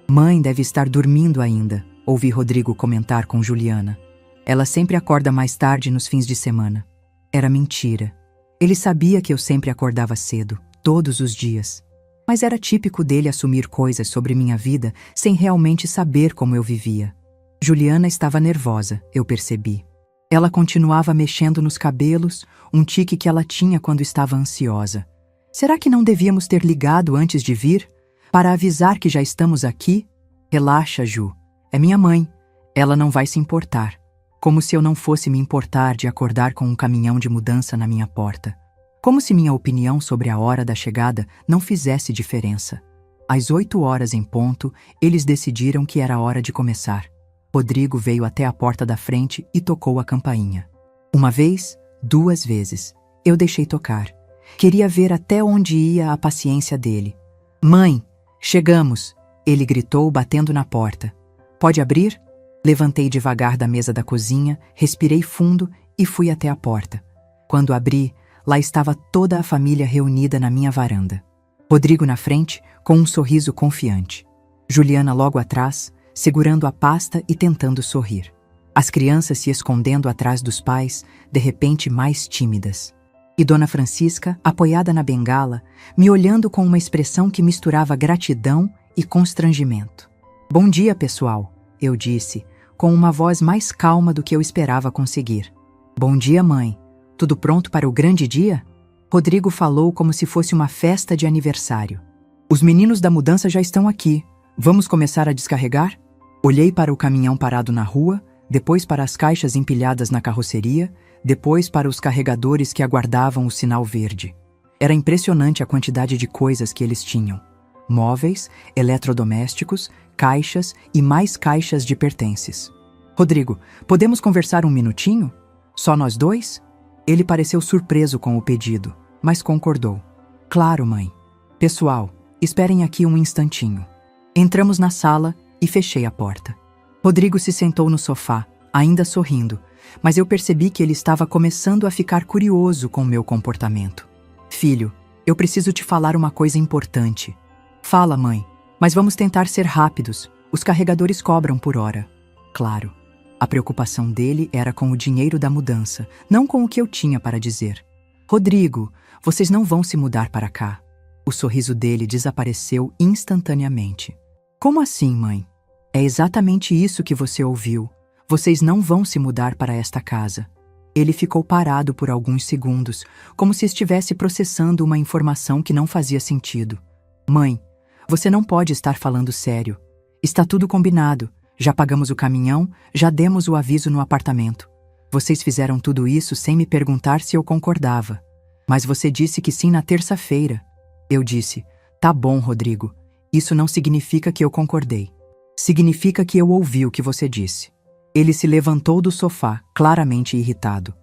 "Mãe deve estar dormindo ainda", ouvi Rodrigo comentar com Juliana. "Ela sempre acorda mais tarde nos fins de semana." Era mentira. Ele sabia que eu sempre acordava cedo, todos os dias. Mas era típico dele assumir coisas sobre minha vida sem realmente saber como eu vivia. Juliana estava nervosa, eu percebi. Ela continuava mexendo nos cabelos, um tique que ela tinha quando estava ansiosa. Será que não devíamos ter ligado antes de vir? Para avisar que já estamos aqui? Relaxa, Ju. É minha mãe. Ela não vai se importar. Como se eu não fosse me importar de acordar com um caminhão de mudança na minha porta. Como se minha opinião sobre a hora da chegada não fizesse diferença. Às 8h em ponto, eles decidiram que era hora de começar. Rodrigo veio até a porta da frente e tocou a campainha. Uma vez, 2 vezes. Eu deixei tocar. Queria ver até onde ia a paciência dele. "Mãe, chegamos!" Ele gritou, batendo na porta. "Pode abrir?" Levantei devagar da mesa da cozinha, respirei fundo e fui até a porta. Quando abri, lá estava toda a família reunida na minha varanda. Rodrigo na frente, com um sorriso confiante. Juliana logo atrás, segurando a pasta e tentando sorrir. As crianças se escondendo atrás dos pais, de repente mais tímidas. E Dona Francisca, apoiada na bengala, me olhando com uma expressão que misturava gratidão e constrangimento. "Bom dia, pessoal", eu disse, com uma voz mais calma do que eu esperava conseguir. "Bom dia, mãe. Tudo pronto para o grande dia?" Rodrigo falou como se fosse uma festa de aniversário. "Os meninos da mudança já estão aqui. Vamos começar a descarregar?" Olhei para o caminhão parado na rua, depois para as caixas empilhadas na carroceria, depois para os carregadores que aguardavam o sinal verde. Era impressionante a quantidade de coisas que eles tinham. Móveis, eletrodomésticos, caixas e mais caixas de pertences. "Rodrigo, podemos conversar um minutinho? Só nós 2? Ele pareceu surpreso com o pedido, mas concordou. "Claro, mãe. Pessoal, esperem aqui um instantinho." Entramos na sala e fechei a porta. Rodrigo se sentou no sofá, ainda sorrindo, mas eu percebi que ele estava começando a ficar curioso com o meu comportamento. "Filho, eu preciso te falar uma coisa importante." "Fala, mãe." Mas vamos tentar ser rápidos. Os carregadores cobram por hora. Claro. A preocupação dele era com o dinheiro da mudança, não com o que eu tinha para dizer. Rodrigo, vocês não vão se mudar para cá. O sorriso dele desapareceu instantaneamente. Como assim, mãe? É exatamente isso que você ouviu. Vocês não vão se mudar para esta casa. Ele ficou parado por alguns segundos, como se estivesse processando uma informação que não fazia sentido. Mãe, você não pode estar falando sério. Está tudo combinado. Já pagamos o caminhão, já demos o aviso no apartamento. Vocês fizeram tudo isso sem me perguntar se eu concordava. Mas você disse que sim na terça-feira. Eu disse, tá bom, Rodrigo. Isso não significa que eu concordei. Significa que eu ouvi o que você disse. Ele se levantou do sofá, claramente irritado.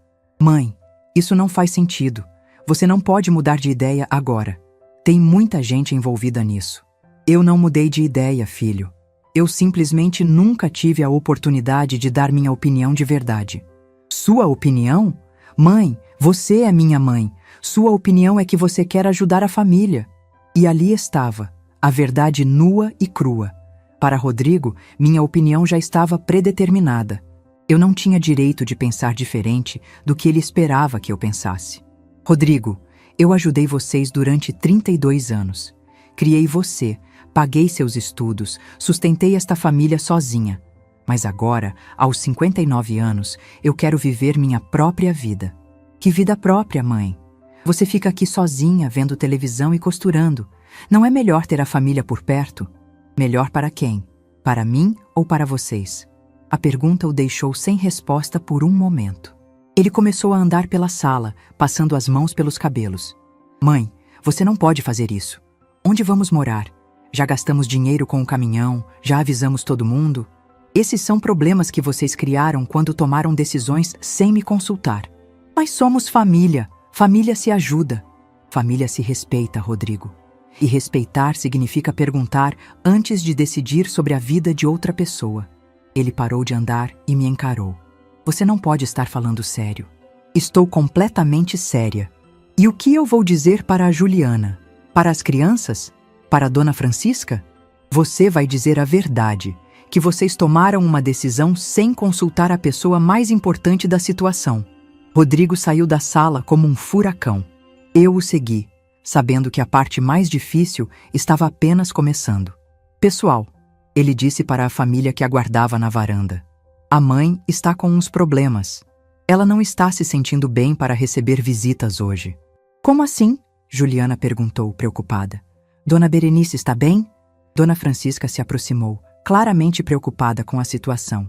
Mãe, isso não faz sentido. Você não pode mudar de ideia agora. Tem muita gente envolvida nisso. Eu não mudei de ideia, filho. Eu simplesmente nunca tive a oportunidade de dar minha opinião de verdade. Sua opinião? Mãe, você é minha mãe. Sua opinião é que você quer ajudar a família. E ali estava, a verdade nua e crua. Para Rodrigo, minha opinião já estava predeterminada. Eu não tinha direito de pensar diferente do que ele esperava que eu pensasse. Rodrigo, eu ajudei vocês durante 32 anos. Criei você, paguei seus estudos, sustentei esta família sozinha. Mas agora, aos 59 anos, eu quero viver minha própria vida. Que vida própria, mãe? Você fica aqui sozinha, vendo televisão e costurando. Não é melhor ter a família por perto? Melhor para quem? Para mim ou para vocês? A pergunta o deixou sem resposta por um momento. Ele começou a andar pela sala, passando as mãos pelos cabelos. Mãe, você não pode fazer isso. Onde vamos morar? Já gastamos dinheiro com o caminhão, já avisamos todo mundo. Esses são problemas que vocês criaram quando tomaram decisões sem me consultar. Mas somos família. Família se ajuda. Família se respeita, Rodrigo. E respeitar significa perguntar antes de decidir sobre a vida de outra pessoa. Ele parou de andar e me encarou. Você não pode estar falando sério. Estou completamente séria. E o que eu vou dizer para a Juliana? Para as crianças? Para a Dona Francisca? Você vai dizer a verdade, que vocês tomaram uma decisão sem consultar a pessoa mais importante da situação. Rodrigo saiu da sala como um furacão. Eu o segui, sabendo que a parte mais difícil estava apenas começando. Pessoal, ele disse para a família que aguardava na varanda. A mãe está com uns problemas. Ela não está se sentindo bem para receber visitas hoje. Como assim? Juliana perguntou, preocupada. Dona Berenice está bem? Dona Francisca se aproximou, claramente preocupada com a situação.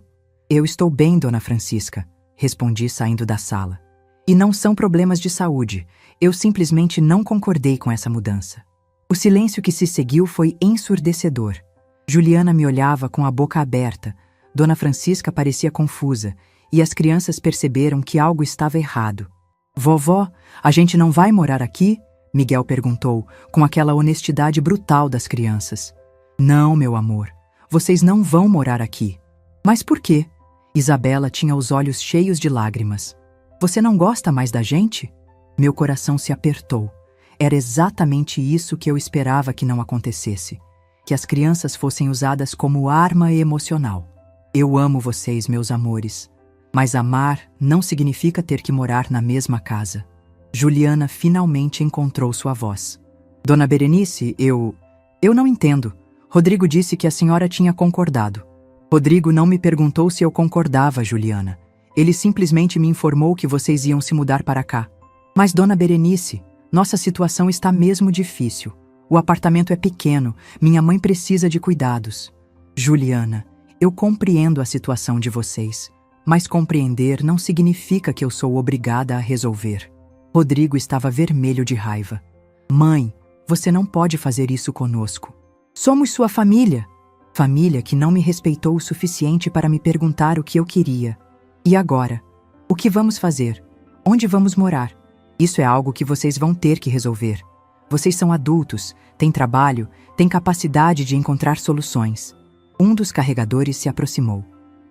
Eu estou bem, Dona Francisca, respondi saindo da sala. E não são problemas de saúde. Eu simplesmente não concordei com essa mudança. O silêncio que se seguiu foi ensurdecedor. Juliana me olhava com a boca aberta. Dona Francisca parecia confusa, e as crianças perceberam que algo estava errado. Vovó, a gente não vai morar aqui? Miguel perguntou, com aquela honestidade brutal das crianças. Não, meu amor, vocês não vão morar aqui. Mas por quê? Isabela tinha os olhos cheios de lágrimas. Você não gosta mais da gente? Meu coração se apertou. Era exatamente isso que eu esperava que não acontecesse. Que as crianças fossem usadas como arma emocional. Eu amo vocês, meus amores. Mas amar não significa ter que morar na mesma casa. Juliana finalmente encontrou sua voz. Dona Berenice, eu não entendo. Rodrigo disse que a senhora tinha concordado. Rodrigo não me perguntou se eu concordava, Juliana. Ele simplesmente me informou que vocês iam se mudar para cá. Mas, Dona Berenice, nossa situação está mesmo difícil. O apartamento é pequeno, minha mãe precisa de cuidados. Juliana, eu compreendo a situação de vocês, mas compreender não significa que eu sou obrigada a resolver. Rodrigo estava vermelho de raiva. Mãe, você não pode fazer isso conosco. Somos sua família. Família que não me respeitou o suficiente para me perguntar o que eu queria. E agora? O que vamos fazer? Onde vamos morar? Isso é algo que vocês vão ter que resolver. Vocês são adultos, têm trabalho, têm capacidade de encontrar soluções. Um dos carregadores se aproximou.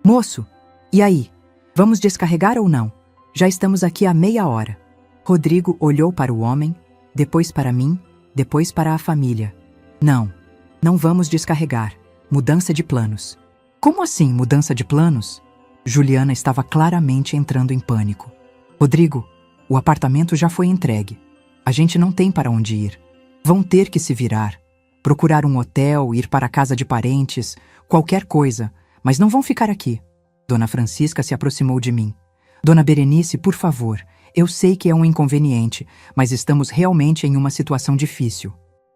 Moço, e aí? Vamos descarregar ou não? Já estamos aqui há meia hora. Rodrigo olhou para o homem, depois para mim, depois para a família. Não, Não vamos descarregar. Mudança de planos. Como assim, mudança de planos? Juliana estava claramente entrando em pânico. Rodrigo, o apartamento já foi entregue. A gente não tem para onde ir. Vão ter que se virar. Procurar um hotel, ir para a casa de parentes, qualquer coisa, mas não vão ficar aqui. Dona Francisca se aproximou de mim. Dona Berenice, por favor, eu sei que é um inconveniente, mas estamos realmente em uma situação difícil.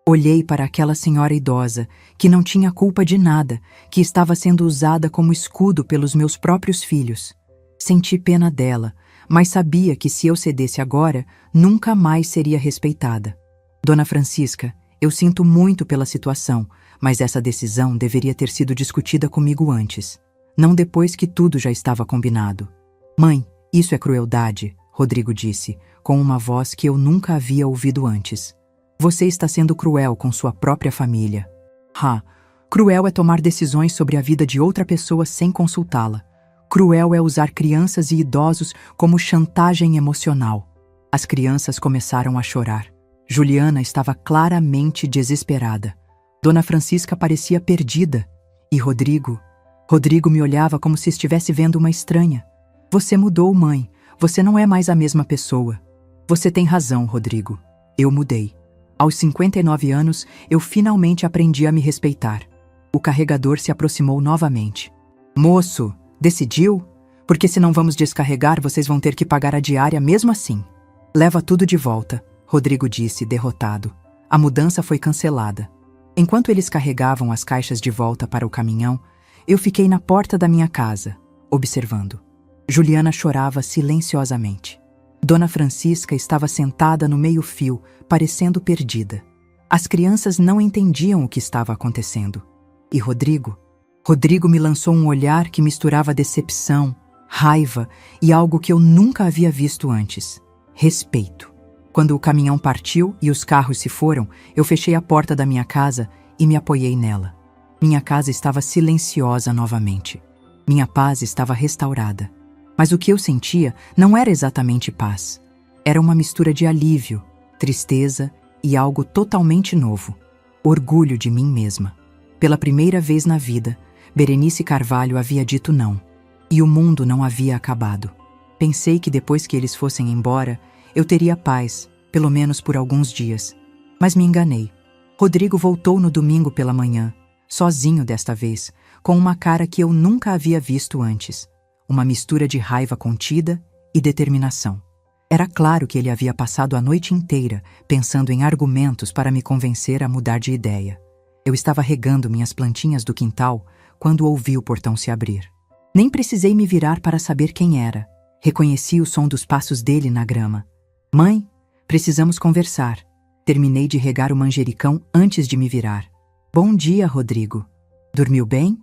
Olhei para aquela senhora idosa, que não tinha culpa de nada, que estava sendo usada como escudo pelos meus próprios filhos. Senti pena dela, mas sabia que se eu cedesse agora, nunca mais seria respeitada. Dona Francisca, eu sinto muito pela situação, mas essa decisão deveria ter sido discutida comigo antes, não depois que tudo já estava combinado. Mãe, isso é crueldade, Rodrigo disse, com uma voz que eu nunca havia ouvido antes. Você está sendo cruel com sua própria família. Cruel é tomar decisões sobre a vida de outra pessoa sem consultá-la. Cruel é usar crianças e idosos como chantagem emocional. As crianças começaram a chorar. Juliana estava claramente desesperada. Dona Francisca parecia perdida. E Rodrigo me olhava como se estivesse vendo uma estranha. Você mudou, mãe. Você não é mais a mesma pessoa. Você tem razão, Rodrigo. Eu mudei. Aos 59 anos, eu finalmente aprendi a me respeitar. O carregador se aproximou novamente. Moço, decidiu? Porque se não vamos descarregar, vocês vão ter que pagar a diária mesmo assim. Leva tudo de volta, Rodrigo disse, derrotado. A mudança foi cancelada. Enquanto eles carregavam as caixas de volta para o caminhão, eu fiquei na porta da minha casa, observando. Juliana chorava silenciosamente. Dona Francisca estava sentada no meio-fio, parecendo perdida. As crianças não entendiam o que estava acontecendo. E Rodrigo me lançou um olhar que misturava decepção, raiva e algo que eu nunca havia visto antes: respeito. Quando o caminhão partiu e os carros se foram, eu fechei a porta da minha casa e me apoiei nela. Minha casa estava silenciosa novamente. Minha paz estava restaurada. Mas o que eu sentia não era exatamente paz. Era uma mistura de alívio, tristeza e algo totalmente novo. Orgulho de mim mesma. Pela primeira vez na vida, Berenice Carvalho havia dito não. E o mundo não havia acabado. Pensei que depois que eles fossem embora, eu teria paz, pelo menos por alguns dias. Mas me enganei. Rodrigo voltou no domingo pela manhã, sozinho desta vez, com uma cara que eu nunca havia visto antes. Uma mistura de raiva contida e determinação. Era claro que ele havia passado a noite inteira pensando em argumentos para me convencer a mudar de ideia. Eu estava regando minhas plantinhas do quintal quando ouvi o portão se abrir. Nem precisei me virar para saber quem era. Reconheci o som dos passos dele na grama. Mãe, precisamos conversar. Terminei de regar o manjericão antes de me virar. Bom dia, Rodrigo. Dormiu bem?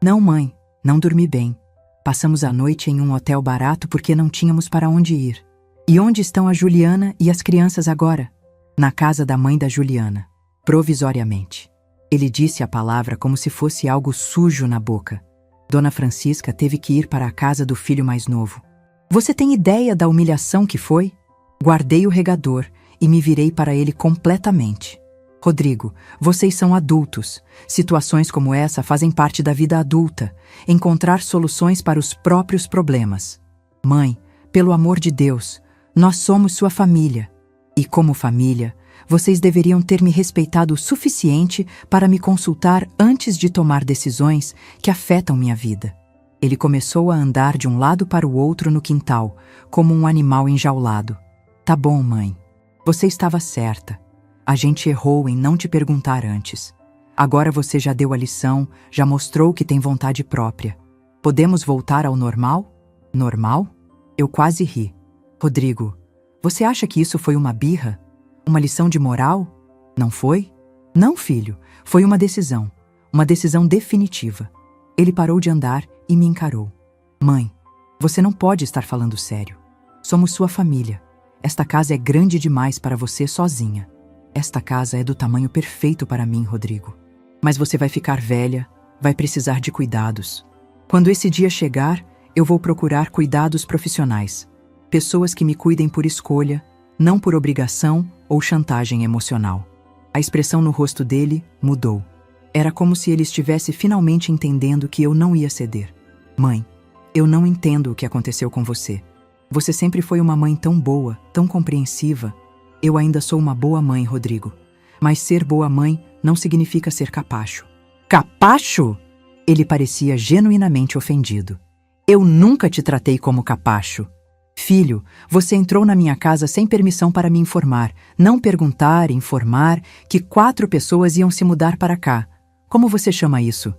Não, mãe, não dormi bem. Passamos a noite em um hotel barato porque não tínhamos para onde ir. E onde estão a Juliana e as crianças agora? Na casa da mãe da Juliana, provisoriamente. Ele disse a palavra como se fosse algo sujo na boca. Dona Francisca teve que ir para a casa do filho mais novo. Você tem ideia da humilhação que foi? Guardei o regador e me virei para ele completamente. Rodrigo, vocês são adultos. Situações como essa fazem parte da vida adulta. Encontrar soluções para os próprios problemas. Mãe, pelo amor de Deus, nós somos sua família. E como família, vocês deveriam ter me respeitado o suficiente para me consultar antes de tomar decisões que afetam minha vida. Ele começou a andar de um lado para o outro no quintal, como um animal enjaulado. Tá bom, mãe. Você estava certa. A gente errou em não te perguntar antes. Agora você já deu a lição, já mostrou que tem vontade própria. Podemos voltar ao normal? Normal? Eu quase ri. Rodrigo, você acha que isso foi uma birra? Uma lição de moral? Não foi? Não, filho. Foi uma decisão. Uma decisão definitiva. Ele parou de andar e me encarou. Mãe, você não pode estar falando sério. Somos sua família. Esta casa é grande demais para você sozinha. Esta casa é do tamanho perfeito para mim, Rodrigo. Mas você vai ficar velha, vai precisar de cuidados. Quando esse dia chegar, eu vou procurar cuidados profissionais. Pessoas que me cuidem por escolha, não por obrigação ou chantagem emocional. A expressão no rosto dele mudou. Era como se ele estivesse finalmente entendendo que eu não ia ceder. Mãe, eu não entendo o que aconteceu com você. Você sempre foi uma mãe tão boa, tão compreensiva. Eu ainda sou uma boa mãe, Rodrigo. Mas ser boa mãe não significa ser capacho. Capacho? Ele parecia genuinamente ofendido. Eu nunca te tratei como capacho. Filho, você entrou na minha casa sem permissão para me informar, não perguntar, informar que 4 pessoas iam se mudar para cá. Como você chama isso?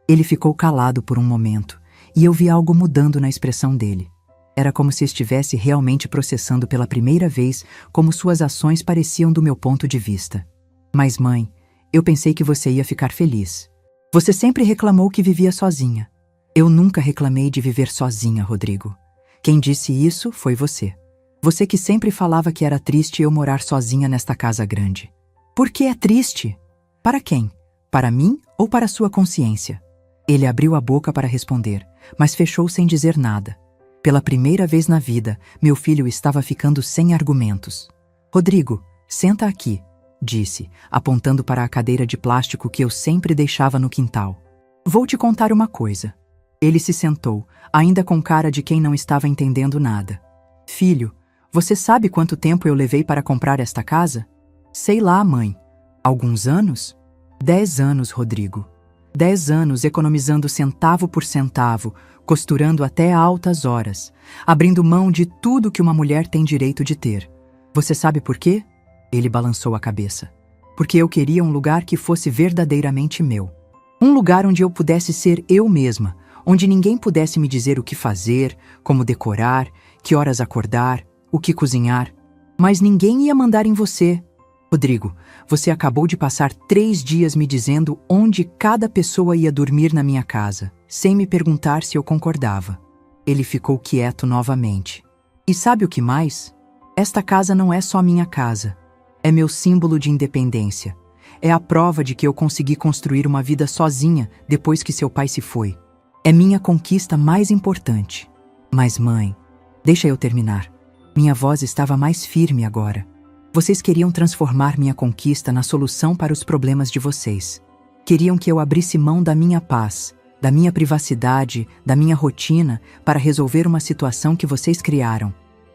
Ele ficou calado por um momento, e eu vi algo mudando na expressão dele. Era como se estivesse realmente processando pela primeira vez como suas ações pareciam do meu ponto de vista. Mas mãe, eu pensei que você ia ficar feliz. Você sempre reclamou que vivia sozinha. Eu nunca reclamei de viver sozinha, Rodrigo. Quem disse isso foi você. Você que sempre falava que era triste eu morar sozinha nesta casa grande. Por que é triste? Para quem? Para mim ou para sua consciência? Ele abriu a boca para responder, mas fechou sem dizer nada. Pela primeira vez na vida, meu filho estava ficando sem argumentos. Rodrigo, senta aqui, disse, apontando para a cadeira de plástico que eu sempre deixava no quintal. Vou te contar uma coisa. Ele se sentou, ainda com cara de quem não estava entendendo nada. Filho, você sabe quanto tempo eu levei para comprar esta casa? Sei lá, mãe. Alguns anos? 10 anos, Rodrigo. 10 anos economizando centavo por centavo, costurando até altas horas, abrindo mão de tudo que uma mulher tem direito de ter. Você sabe por quê? Ele balançou a cabeça. Porque eu queria um lugar que fosse verdadeiramente meu. Um lugar onde eu pudesse ser eu mesma, onde ninguém pudesse me dizer o que fazer, como decorar, que horas acordar, o que cozinhar. Mas ninguém ia mandar em você. Rodrigo, você acabou de passar 3 dias me dizendo onde cada pessoa ia dormir na minha casa, sem me perguntar se eu concordava. Ele ficou quieto novamente. E sabe o que mais? Esta casa não é só minha casa. É meu símbolo de independência. É a prova de que eu consegui construir uma vida sozinha depois que seu pai se foi. É minha conquista mais importante. Mas mãe, deixa eu terminar. Minha voz estava mais firme agora. Vocês queriam transformar minha conquista na solução para os problemas de vocês. Queriam que eu abrisse mão da minha paz, da minha privacidade, da minha rotina, para resolver uma situação que vocês criaram.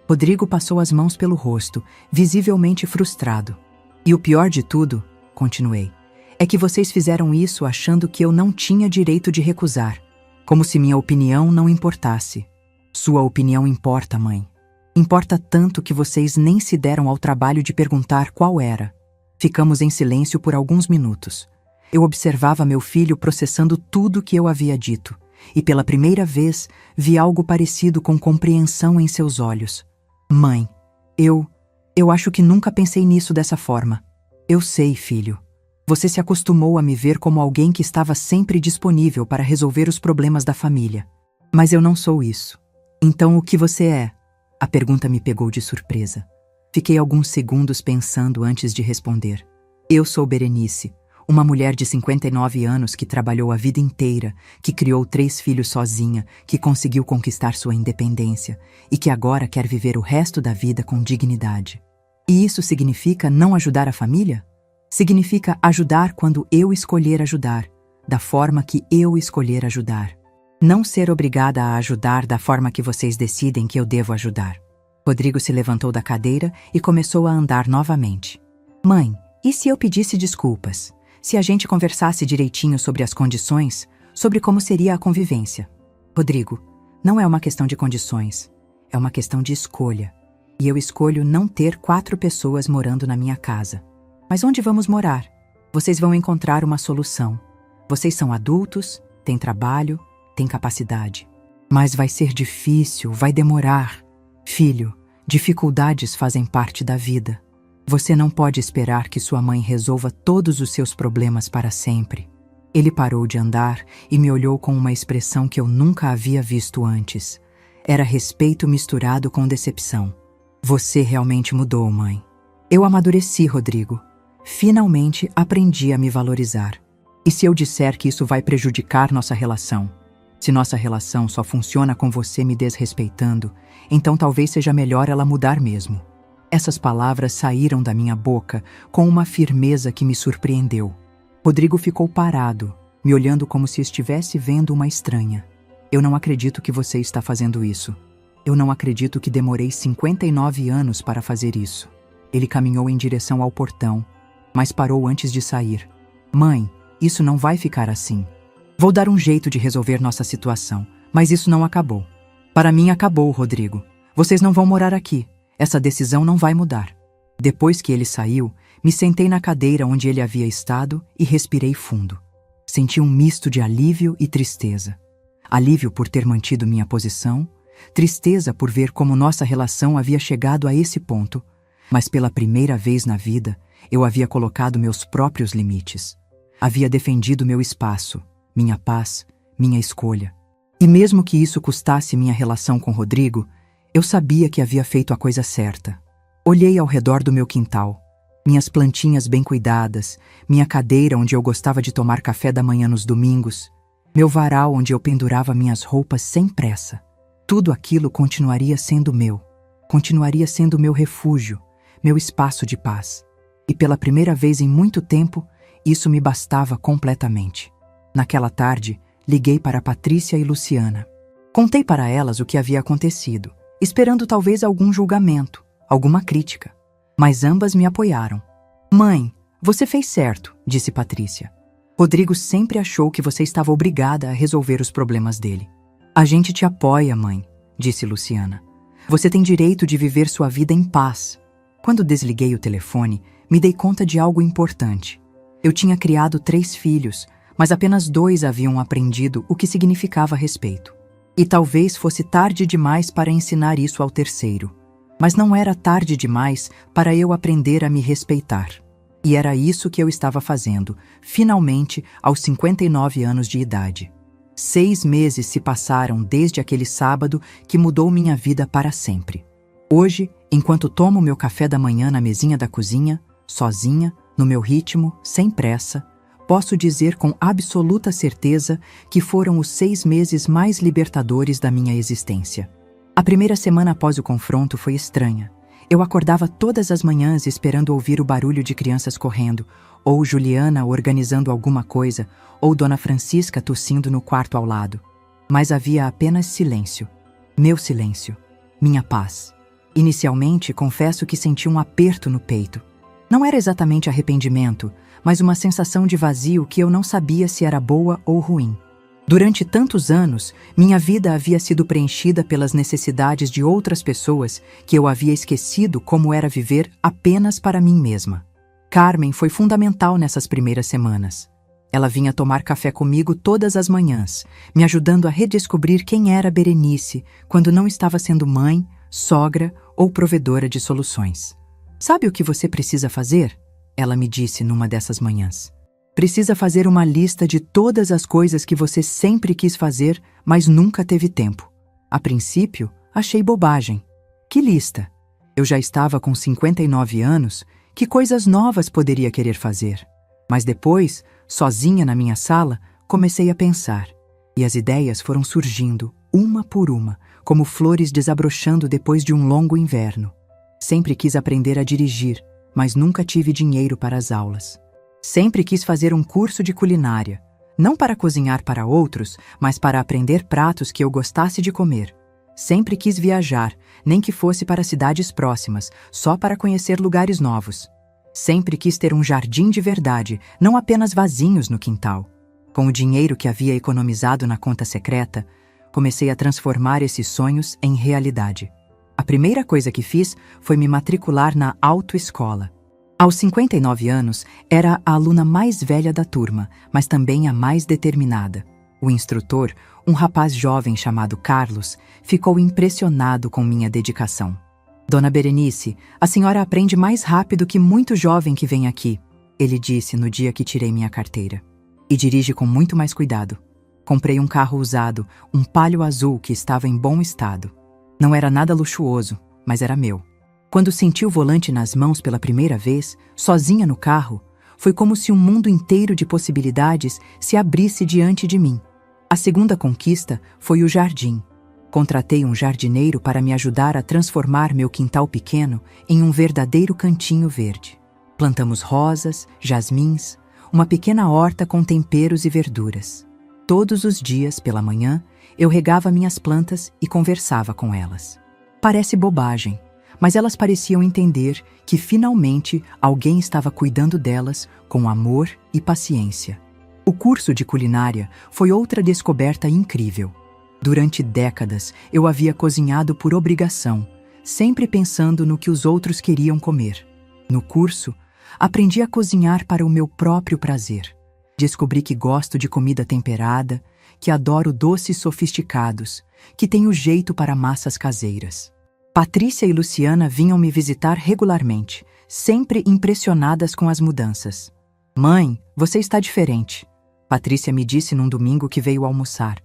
Rodrigo passou as mãos pelo rosto, visivelmente frustrado. E o pior de tudo, continuei, é que vocês fizeram isso achando que eu não tinha direito de recusar. Como se minha opinião não importasse. Sua opinião importa, mãe. Importa tanto que vocês nem se deram ao trabalho de perguntar qual era. Ficamos em silêncio por alguns minutos. Eu observava meu filho processando tudo que eu havia dito, e pela primeira vez vi algo parecido com compreensão em seus olhos. Mãe, eu acho que nunca pensei nisso dessa forma. Eu sei, filho. Você se acostumou a me ver como alguém que estava sempre disponível para resolver os problemas da família. Mas eu não sou isso. Então o que você é? A pergunta me pegou de surpresa. Fiquei alguns segundos pensando antes de responder. Eu sou Berenice, uma mulher de 59 anos que trabalhou a vida inteira, que criou 3 filhos sozinha, que conseguiu conquistar sua independência e que agora quer viver o resto da vida com dignidade. E isso significa não ajudar a família? Significa ajudar quando eu escolher ajudar, da forma que eu escolher ajudar. Não ser obrigada a ajudar da forma que vocês decidem que eu devo ajudar. Rodrigo se levantou da cadeira e começou a andar novamente. Mãe, e se eu pedisse desculpas? Se a gente conversasse direitinho sobre as condições, sobre como seria a convivência? Rodrigo, não é uma questão de condições, é uma questão de escolha. E eu escolho não ter 4 pessoas morando na minha casa. Mas onde vamos morar? Vocês vão encontrar uma solução. Vocês são adultos, têm trabalho, têm capacidade. Mas vai ser difícil, vai demorar. Filho, dificuldades fazem parte da vida. Você não pode esperar que sua mãe resolva todos os seus problemas para sempre. Ele parou de andar e me olhou com uma expressão que eu nunca havia visto antes. Era respeito misturado com decepção. Você realmente mudou, mãe. Eu amadureci, Rodrigo. Finalmente aprendi a me valorizar. E se eu disser que isso vai prejudicar nossa relação? Se nossa relação só funciona com você me desrespeitando, então talvez seja melhor ela mudar mesmo. Essas palavras saíram da minha boca com uma firmeza que me surpreendeu. Rodrigo ficou parado, me olhando como se estivesse vendo uma estranha. Eu não acredito que você está fazendo isso. Eu não acredito que demorei 59 anos para fazer isso. Ele caminhou em direção ao portão, mas parou antes de sair. Mãe, isso não vai ficar assim. Vou dar um jeito de resolver nossa situação, mas isso não acabou. Para mim acabou, Rodrigo. Vocês não vão morar aqui. Essa decisão não vai mudar. Depois que ele saiu, me sentei na cadeira onde ele havia estado e respirei fundo. Senti um misto de alívio e tristeza. Alívio por ter mantido minha posição, tristeza por ver como nossa relação havia chegado a esse ponto, mas pela primeira vez na vida, eu havia colocado meus próprios limites. Havia defendido meu espaço, minha paz, minha escolha. E mesmo que isso custasse minha relação com Rodrigo, eu sabia que havia feito a coisa certa. Olhei ao redor do meu quintal, minhas plantinhas bem cuidadas, minha cadeira onde eu gostava de tomar café da manhã nos domingos, meu varal onde eu pendurava minhas roupas sem pressa. Tudo aquilo continuaria sendo meu, continuaria sendo meu refúgio, meu espaço de paz. E pela primeira vez em muito tempo, isso me bastava completamente. Naquela tarde, liguei para Patrícia e Luciana. Contei para elas o que havia acontecido, esperando talvez algum julgamento, alguma crítica. Mas ambas me apoiaram. Mãe, você fez certo, disse Patrícia. Rodrigo sempre achou que você estava obrigada a resolver os problemas dele. A gente te apoia, mãe, disse Luciana. Você tem direito de viver sua vida em paz. Quando desliguei o telefone, me dei conta de algo importante. Eu tinha criado 3 filhos, mas apenas 2 haviam aprendido o que significava respeito. E talvez fosse tarde demais para ensinar isso ao terceiro. Mas não era tarde demais para eu aprender a me respeitar. E era isso que eu estava fazendo, finalmente, aos 59 anos de idade. 6 meses se passaram desde aquele sábado que mudou minha vida para sempre. Hoje, enquanto tomo meu café da manhã na mesinha da cozinha, sozinha, no meu ritmo, sem pressa, posso dizer com absoluta certeza que foram os 6 meses mais libertadores da minha existência. A primeira semana após o confronto foi estranha. Eu acordava todas as manhãs esperando ouvir o barulho de crianças correndo, ou Juliana organizando alguma coisa, ou Dona Francisca tossindo no quarto ao lado. Mas havia apenas silêncio. Meu silêncio. Minha paz. Inicialmente, confesso que senti um aperto no peito. Não era exatamente arrependimento, mas uma sensação de vazio que eu não sabia se era boa ou ruim. Durante tantos anos, minha vida havia sido preenchida pelas necessidades de outras pessoas que eu havia esquecido como era viver apenas para mim mesma. Carmen foi fundamental nessas primeiras semanas. Ela vinha tomar café comigo todas as manhãs, me ajudando a redescobrir quem era Berenice quando não estava sendo mãe, sogra ou provedora de soluções. Sabe o que você precisa fazer? Ela me disse numa dessas manhãs. Precisa fazer uma lista de todas as coisas que você sempre quis fazer, mas nunca teve tempo. A princípio, achei bobagem. Que lista? Eu já estava com 59 anos, que coisas novas poderia querer fazer? Mas depois, sozinha na minha sala, comecei a pensar. E as ideias foram surgindo, uma por uma, como flores desabrochando depois de um longo inverno. Sempre quis aprender a dirigir, mas nunca tive dinheiro para as aulas. Sempre quis fazer um curso de culinária, não para cozinhar para outros, mas para aprender pratos que eu gostasse de comer. Sempre quis viajar, nem que fosse para cidades próximas, só para conhecer lugares novos. Sempre quis ter um jardim de verdade, não apenas vasinhos no quintal. Com o dinheiro que havia economizado na conta secreta, comecei a transformar esses sonhos em realidade. A primeira coisa que fiz foi me matricular na autoescola. Aos 59 anos, era a aluna mais velha da turma, mas também a mais determinada. O instrutor, um rapaz jovem chamado Carlos, ficou impressionado com minha dedicação. Dona Berenice, a senhora aprende mais rápido que muito jovem que vem aqui, ele disse no dia que tirei minha carteira. E dirige com muito mais cuidado. Comprei um carro usado, um Palio azul que estava em bom estado. Não era nada luxuoso, mas era meu. Quando senti o volante nas mãos pela primeira vez, sozinha no carro, foi como se um mundo inteiro de possibilidades se abrisse diante de mim. A segunda conquista foi o jardim. Contratei um jardineiro para me ajudar a transformar meu quintal pequeno em um verdadeiro cantinho verde. Plantamos rosas, jasmins, uma pequena horta com temperos e verduras. Todos os dias, pela manhã, eu regava minhas plantas e conversava com elas. Parece bobagem, mas elas pareciam entender que finalmente alguém estava cuidando delas com amor e paciência. O curso de culinária foi outra descoberta incrível. Durante décadas, eu havia cozinhado por obrigação, sempre pensando no que os outros queriam comer. No curso, aprendi a cozinhar para o meu próprio prazer. Descobri que gosto de comida temperada, que adoro doces sofisticados, que tenho jeito para massas caseiras. Patrícia e Luciana vinham me visitar regularmente, sempre impressionadas com as mudanças. "Mãe, você está diferente", Patrícia me disse num domingo que veio almoçar.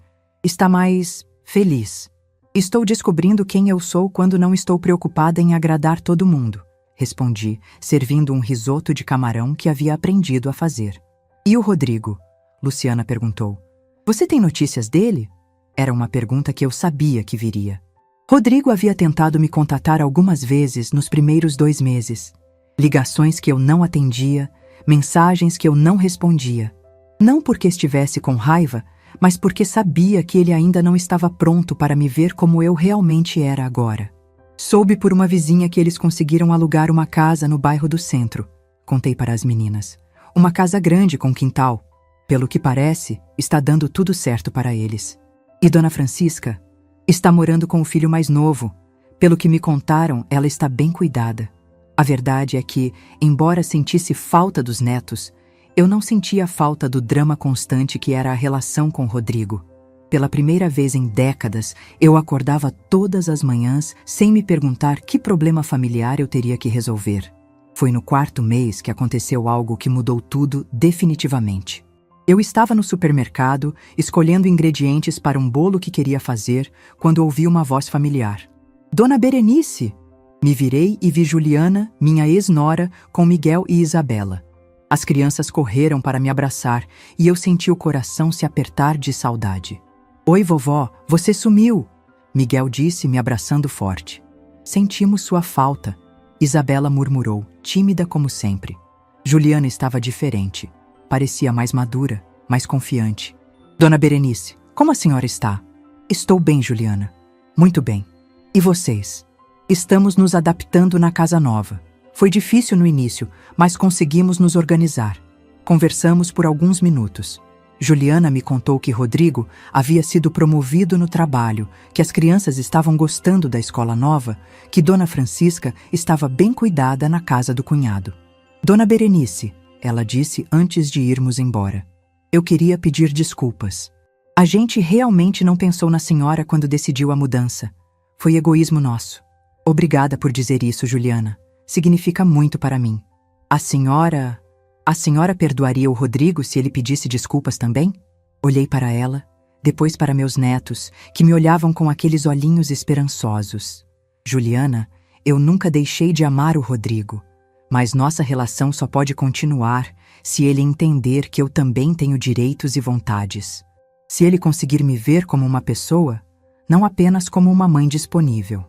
"Está mais feliz." "Estou descobrindo quem eu sou quando não estou preocupada em agradar todo mundo", respondi, servindo um risoto de camarão que havia aprendido a fazer. "E o Rodrigo?", Luciana perguntou. "Você tem notícias dele?" Era uma pergunta que eu sabia que viria. Rodrigo havia tentado me contatar algumas vezes nos primeiros 2 meses. Ligações que eu não atendia, mensagens que eu não respondia. Não porque estivesse com raiva, mas porque sabia que ele ainda não estava pronto para me ver como eu realmente era agora. "Soube por uma vizinha que eles conseguiram alugar uma casa no bairro do centro", contei para as meninas. "Uma casa grande com quintal. Pelo que parece, está dando tudo certo para eles. E Dona Francisca? Está morando com o filho mais novo. Pelo que me contaram, ela está bem cuidada." A verdade é que, embora sentisse falta dos netos, eu não sentia falta do drama constante que era a relação com Rodrigo. Pela primeira vez em décadas, eu acordava todas as manhãs sem me perguntar que problema familiar eu teria que resolver. Foi no 4º mês que aconteceu algo que mudou tudo definitivamente. Eu estava no supermercado, escolhendo ingredientes para um bolo que queria fazer, quando ouvi uma voz familiar. "Dona Berenice!" Me virei e vi Juliana, minha ex-nora, com Miguel e Isabela. As crianças correram para me abraçar e eu senti o coração se apertar de saudade. "Oi, vovó, você sumiu!" Miguel disse, me abraçando forte. "Sentimos sua falta", Isabela murmurou, tímida como sempre. Juliana estava diferente. Parecia mais madura, mais confiante. "Dona Berenice, como a senhora está?" "Estou bem, Juliana." "Muito bem. E vocês?" "Estamos nos adaptando na casa nova. Foi difícil no início, mas conseguimos nos organizar." Conversamos por alguns minutos. Juliana me contou que Rodrigo havia sido promovido no trabalho, que as crianças estavam gostando da escola nova, que Dona Francisca estava bem cuidada na casa do cunhado. "Dona Berenice", ela disse antes de irmos embora, "eu queria pedir desculpas. A gente realmente não pensou na senhora quando decidiu a mudança. Foi egoísmo nosso." "Obrigada por dizer isso, Juliana. Significa muito para mim." A senhora perdoaria o Rodrigo se ele pedisse desculpas também?" Olhei para ela, depois para meus netos, que me olhavam com aqueles olhinhos esperançosos. "Juliana, eu nunca deixei de amar o Rodrigo, mas nossa relação só pode continuar se ele entender que eu também tenho direitos e vontades. Se ele conseguir me ver como uma pessoa, não apenas como uma mãe disponível."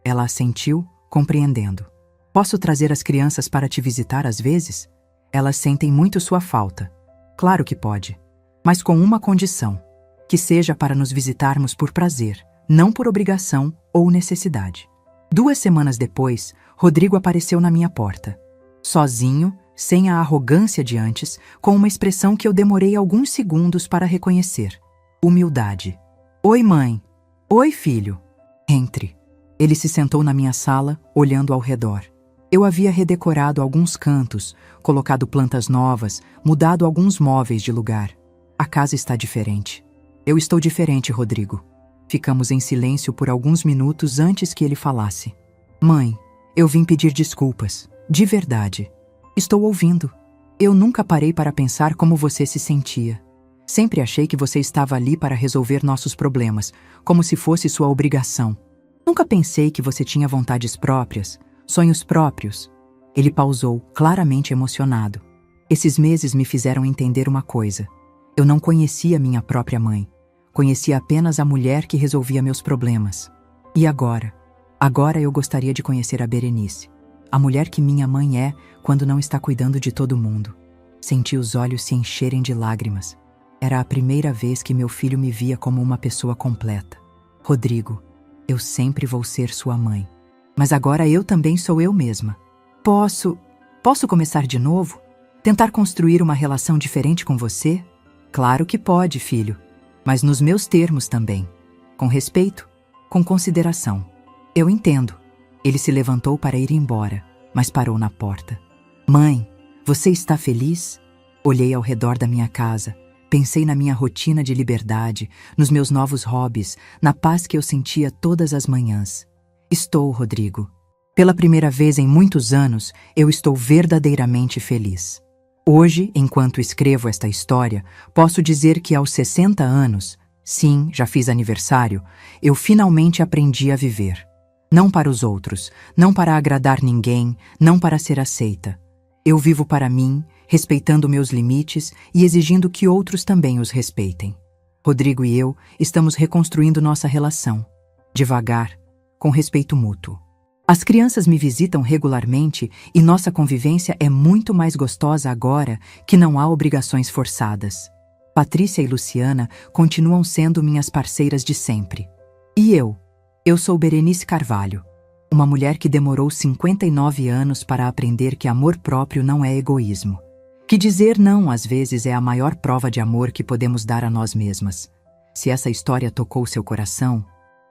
Ela assentiu, compreendendo. "Posso trazer as crianças para te visitar às vezes? Elas sentem muito sua falta." "Claro que pode, mas com uma condição: que seja para nos visitarmos por prazer, não por obrigação ou necessidade." 2 semanas depois, Rodrigo apareceu na minha porta. Sozinho, sem a arrogância de antes, com uma expressão que eu demorei alguns segundos para reconhecer: humildade. "Oi, mãe." "Oi, filho." "Entre." Ele se sentou na minha sala, olhando ao redor. Eu havia redecorado alguns cantos, colocado plantas novas, mudado alguns móveis de lugar. A casa está diferente. "Eu estou diferente, Rodrigo." Ficamos em silêncio por alguns minutos antes que ele falasse. "Mãe, eu vim pedir desculpas. De verdade. Estou ouvindo. Eu nunca parei para pensar como você se sentia. Sempre achei que você estava ali para resolver nossos problemas, como se fosse sua obrigação. Nunca pensei que você tinha vontades próprias, sonhos próprios." Ele pausou, claramente emocionado. "Esses meses me fizeram entender uma coisa. Eu não conhecia minha própria mãe. Conhecia apenas a mulher que resolvia meus problemas. E agora? Agora eu gostaria de conhecer a Berenice. A mulher que minha mãe é quando não está cuidando de todo mundo." Senti os olhos se encherem de lágrimas. Era a primeira vez que meu filho me via como uma pessoa completa. Rodrigo, eu sempre vou ser sua mãe. Mas agora eu também sou eu mesma. Posso começar de novo? Tentar construir uma relação diferente com você? Claro que pode, filho. Mas nos meus termos também. Com respeito, com consideração. Eu entendo. Ele se levantou para ir embora, mas parou na porta. Mãe, você está feliz? Olhei ao redor da minha casa. Pensei na minha rotina de liberdade, nos meus novos hobbies, na paz que eu sentia todas as manhãs. Estou, Rodrigo. Pela primeira vez em muitos anos, eu estou verdadeiramente feliz. Hoje, enquanto escrevo esta história, posso dizer que aos 60 anos, sim, já fiz aniversário, eu finalmente aprendi a viver. Não para os outros, não para agradar ninguém, não para ser aceita. Eu vivo para mim, respeitando meus limites e exigindo que outros também os respeitem. Rodrigo e eu estamos reconstruindo nossa relação, devagar, com respeito mútuo. As crianças me visitam regularmente e nossa convivência é muito mais gostosa agora que não há obrigações forçadas. Patrícia e Luciana continuam sendo minhas parceiras de sempre. E eu sou Berenice Carvalho, uma mulher que demorou 59 anos para aprender que amor próprio não é egoísmo. Que dizer não às vezes é a maior prova de amor que podemos dar a nós mesmas. Se essa história tocou seu coração,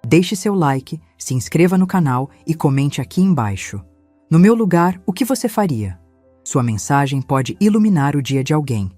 deixe seu like, se inscreva no canal e comente aqui embaixo. No meu lugar, o que você faria? Sua mensagem pode iluminar o dia de alguém.